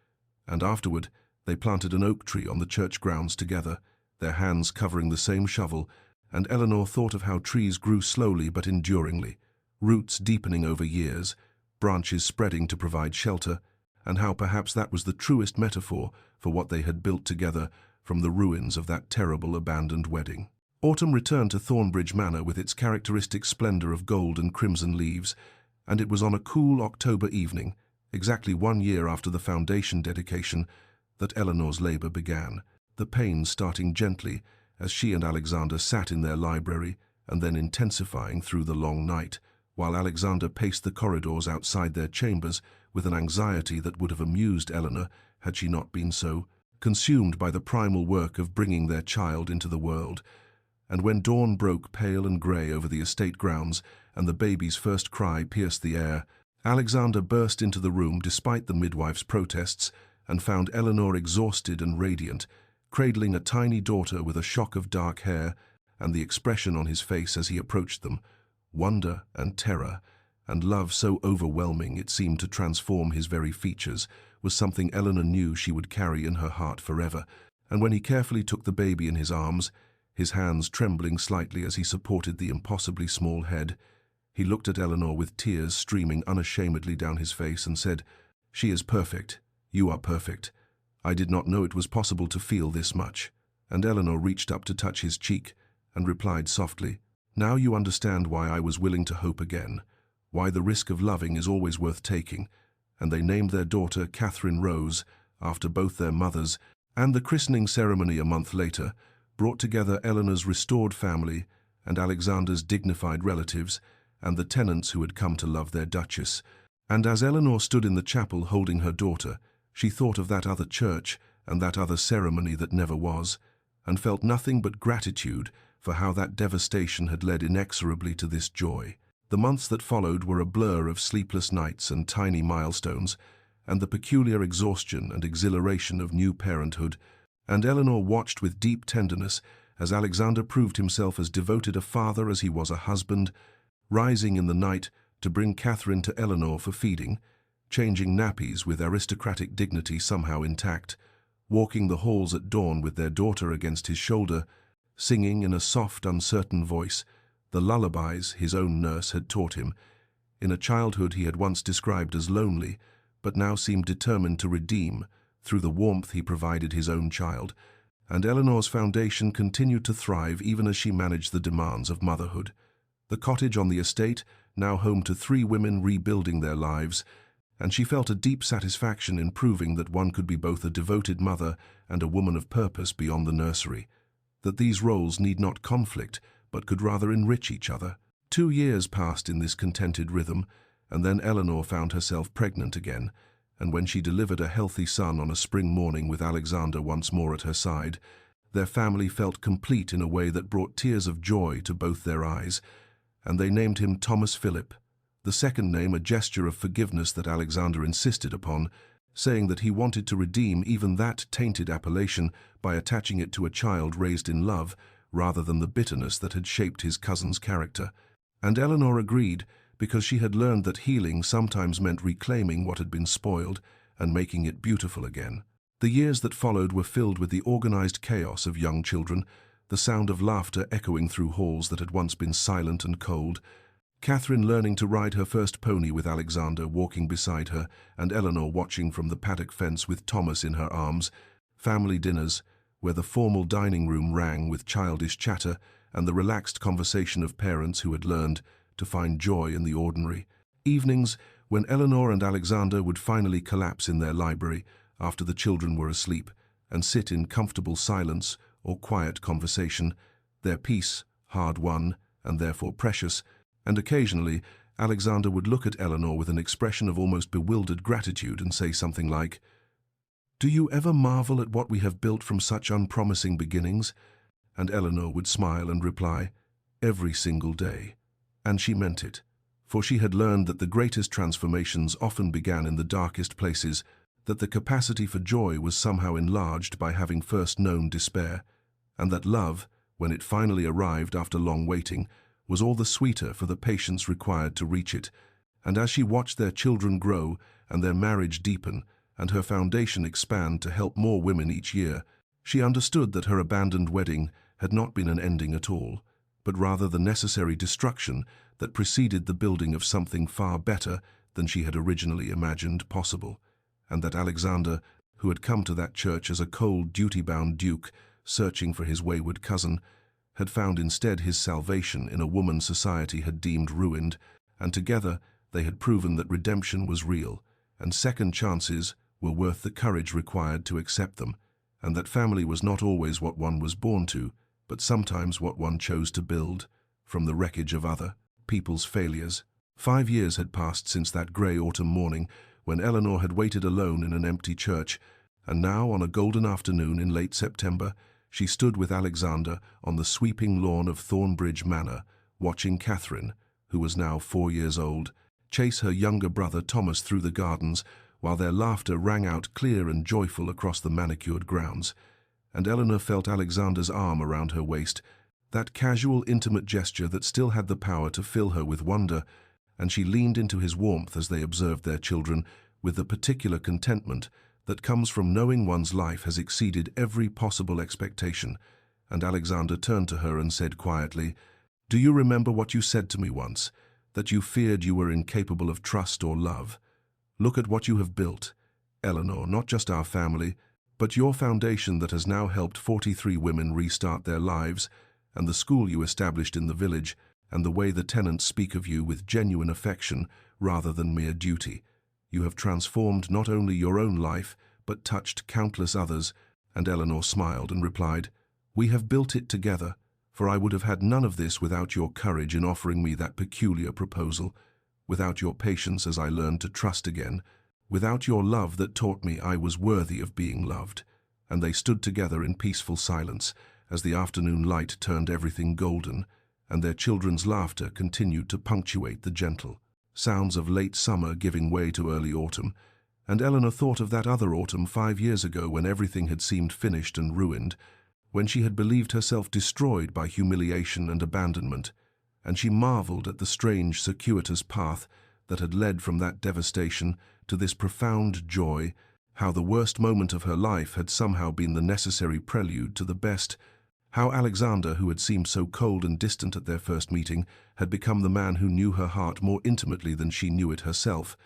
And afterward, they planted an oak tree on the church grounds together, their hands covering the same shovel, and Eleanor thought of how trees grew slowly but enduringly, roots deepening over years, branches spreading to provide shelter, and how perhaps that was the truest metaphor for what they had built together from the ruins of that terrible abandoned wedding. Autumn returned to Thornbridge Manor with its characteristic splendor of gold and crimson leaves, and it was on a cool October evening, exactly 1 year after the foundation dedication, that Eleanor's labor began, the pains starting gently as she and Alexander sat in their library and then intensifying through the long night, while Alexander paced the corridors outside their chambers with an anxiety that would have amused Eleanor had she not been so consumed by the primal work of bringing their child into the world. And when dawn broke pale and grey over the estate grounds and the baby's first cry pierced the air, Alexander burst into the room despite the midwife's protests and found Eleanor exhausted and radiant, cradling a tiny daughter with a shock of dark hair, and the expression on his face as he approached them, wonder and terror, and love so overwhelming it seemed to transform his very features, was something Eleanor knew she would carry in her heart forever. And when he carefully took the baby in his arms, his hands trembling slightly as he supported the impossibly small head, he looked at Eleanor with tears streaming unashamedly down his face and said, "She is perfect. You are perfect. I did not know it was possible to feel this much." And Eleanor reached up to touch his cheek and replied softly, "Now you understand why I was willing to hope again, why the risk of loving is always worth taking." And they named their daughter Catherine Rose after both their mothers, and the christening ceremony a month later brought together Eleanor's restored family and Alexander's dignified relatives and the tenants who had come to love their duchess. And as Eleanor stood in the chapel holding her daughter, she thought of that other church and that other ceremony that never was, and felt nothing but gratitude for how that devastation had led inexorably to this joy. The months that followed were a blur of sleepless nights and tiny milestones, and the peculiar exhaustion and exhilaration of new parenthood, and Eleanor watched with deep tenderness as Alexander proved himself as devoted a father as he was a husband, rising in the night to bring Catherine to Eleanor for feeding, changing nappies with aristocratic dignity somehow intact, walking the halls at dawn with their daughter against his shoulder, singing in a soft, uncertain voice the lullabies his own nurse had taught him, in a childhood he had once described as lonely, but now seemed determined to redeem through the warmth he provided his own child. And Eleanor's foundation continued to thrive even as she managed the demands of motherhood. The cottage on the estate, now home to 3 women rebuilding their lives, and she felt a deep satisfaction in proving that one could be both a devoted mother and a woman of purpose beyond the nursery, that these roles need not conflict, but could rather enrich each other. 2 years passed in this contented rhythm, and then Eleanor found herself pregnant again, and when she delivered a healthy son on a spring morning with Alexander once more at her side, their family felt complete in a way that brought tears of joy to both their eyes, and they named him Thomas Philip, the second name a gesture of forgiveness that Alexander insisted upon, saying that he wanted to redeem even that tainted appellation by attaching it to a child raised in love rather than the bitterness that had shaped his cousin's character. And Eleanor agreed, because she had learned that healing sometimes meant reclaiming what had been spoiled and making it beautiful again. The years that followed were filled with the organized chaos of young children, the sound of laughter echoing through halls that had once been silent and cold, Catherine learning to ride her first pony with Alexander walking beside her, and Eleanor watching from the paddock fence with Thomas in her arms, family dinners, where the formal dining room rang with childish chatter and the relaxed conversation of parents who had learned to find joy in the ordinary, evenings when Eleanor and Alexander would finally collapse in their library after the children were asleep and sit in comfortable silence or quiet conversation, their peace hard-won and therefore precious, and occasionally Alexander would look at Eleanor with an expression of almost bewildered gratitude and say something like, "Do you ever marvel at what we have built from such unpromising beginnings?" And Eleanor would smile and reply, "Every single day." And she meant it, for she had learned that the greatest transformations often began in the darkest places, that the capacity for joy was somehow enlarged by having first known despair, and that love, when it finally arrived after long waiting, was all the sweeter for the patience required to reach it. And as she watched their children grow and their marriage deepen and her foundation expand to help more women each year, she understood that her abandoned wedding had not been an ending at all, but rather the necessary destruction that preceded the building of something far better than she had originally imagined possible, and that Alexander, who had come to that church as a cold, duty-bound duke searching for his wayward cousin, had found instead his salvation in a woman society had deemed ruined, and together they had proven that redemption was real, and second chances were worth the courage required to accept them, and that family was not always what one was born to, but sometimes what one chose to build from the wreckage of other people's failures. 5 years had passed since that grey autumn morning when Eleanor had waited alone in an empty church, and now on a golden afternoon in late September she stood with Alexander on the sweeping lawn of Thornbridge Manor, watching Catherine, who was now 4 years old, chase her younger brother Thomas through the gardens, while their laughter rang out clear and joyful across the manicured grounds. And Eleanor felt Alexander's arm around her waist, that casual, intimate gesture that still had the power to fill her with wonder, and she leaned into his warmth as they observed their children with the particular contentment that comes from knowing one's life has exceeded every possible expectation. And Alexander turned to her and said quietly, "Do you remember what you said to me once, that you feared you were incapable of trust or love? Look at what you have built, Eleanor, not just our family, but your foundation that has now helped 43 women restart their lives, and the school you established in the village, and the way the tenants speak of you with genuine affection rather than mere duty. You have transformed not only your own life, but touched countless others." And Eleanor smiled and replied, "We have built it together, for I would have had none of this without your courage in offering me that peculiar proposal, without your patience as I learned to trust again, without your love that taught me I was worthy of being loved." And they stood together in peaceful silence as the afternoon light turned everything golden, and their children's laughter continued to punctuate the gentle sounds of late summer giving way to early autumn. And Eleanor thought of that other autumn 5 years ago when everything had seemed finished and ruined, when she had believed herself destroyed by humiliation and abandonment, and she marveled at the strange, circuitous path that had led from that devastation to this profound joy, how the worst moment of her life had somehow been the necessary prelude to the best, how Alexander, who had seemed so cold and distant at their first meeting, had become the man who knew her heart more intimately than she knew it herself,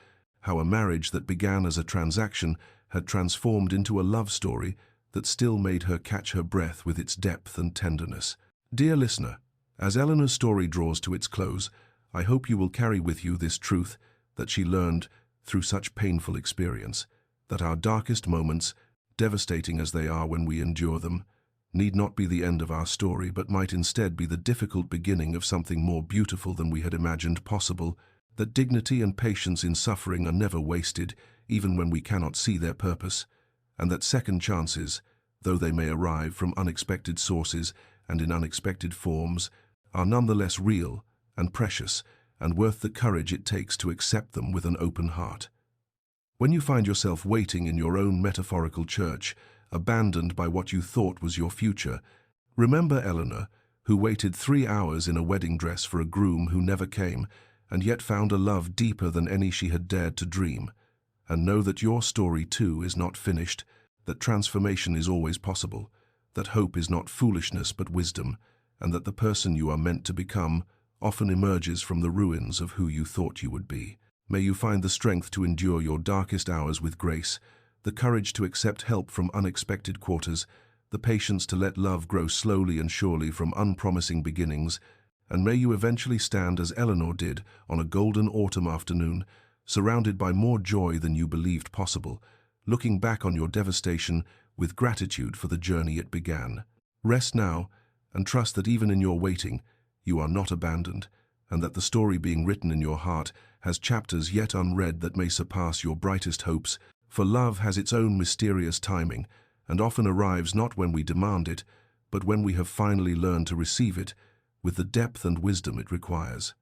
how a marriage that began as a transaction had transformed into a love story that still made her catch her breath with its depth and tenderness. Dear listener, as Eleanor's story draws to its close, I hope you will carry with you this truth that she learned through such painful experience, that our darkest moments, devastating as they are when we endure them, need not be the end of our story, but might instead be the difficult beginning of something more beautiful than we had imagined possible, that dignity and patience in suffering are never wasted, even when we cannot see their purpose, and that second chances, though they may arrive from unexpected sources and in unexpected forms, are nonetheless real and precious, and worth the courage it takes to accept them with an open heart. When you find yourself waiting in your own metaphorical church, abandoned by what you thought was your future, remember Eleanor, who waited 3 hours in a wedding dress for a groom who never came, and yet found a love deeper than any she had dared to dream. And know that your story too is not finished, that transformation is always possible, that hope is not foolishness but wisdom, and that the person you are meant to become often emerges from the ruins of who you thought you would be. May you find the strength to endure your darkest hours with grace, the courage to accept help from unexpected quarters, the patience to let love grow slowly and surely from unpromising beginnings, and may you eventually stand as Eleanor did on a golden autumn afternoon, surrounded by more joy than you believed possible, looking back on your devastation with gratitude for the journey it began. Rest now, and trust that even in your waiting, you are not abandoned, and that the story being written in your heart has chapters yet unread that may surpass your brightest hopes, for love has its own mysterious timing, and often arrives not when we demand it, but when we have finally learned to receive it, with the depth and wisdom it requires.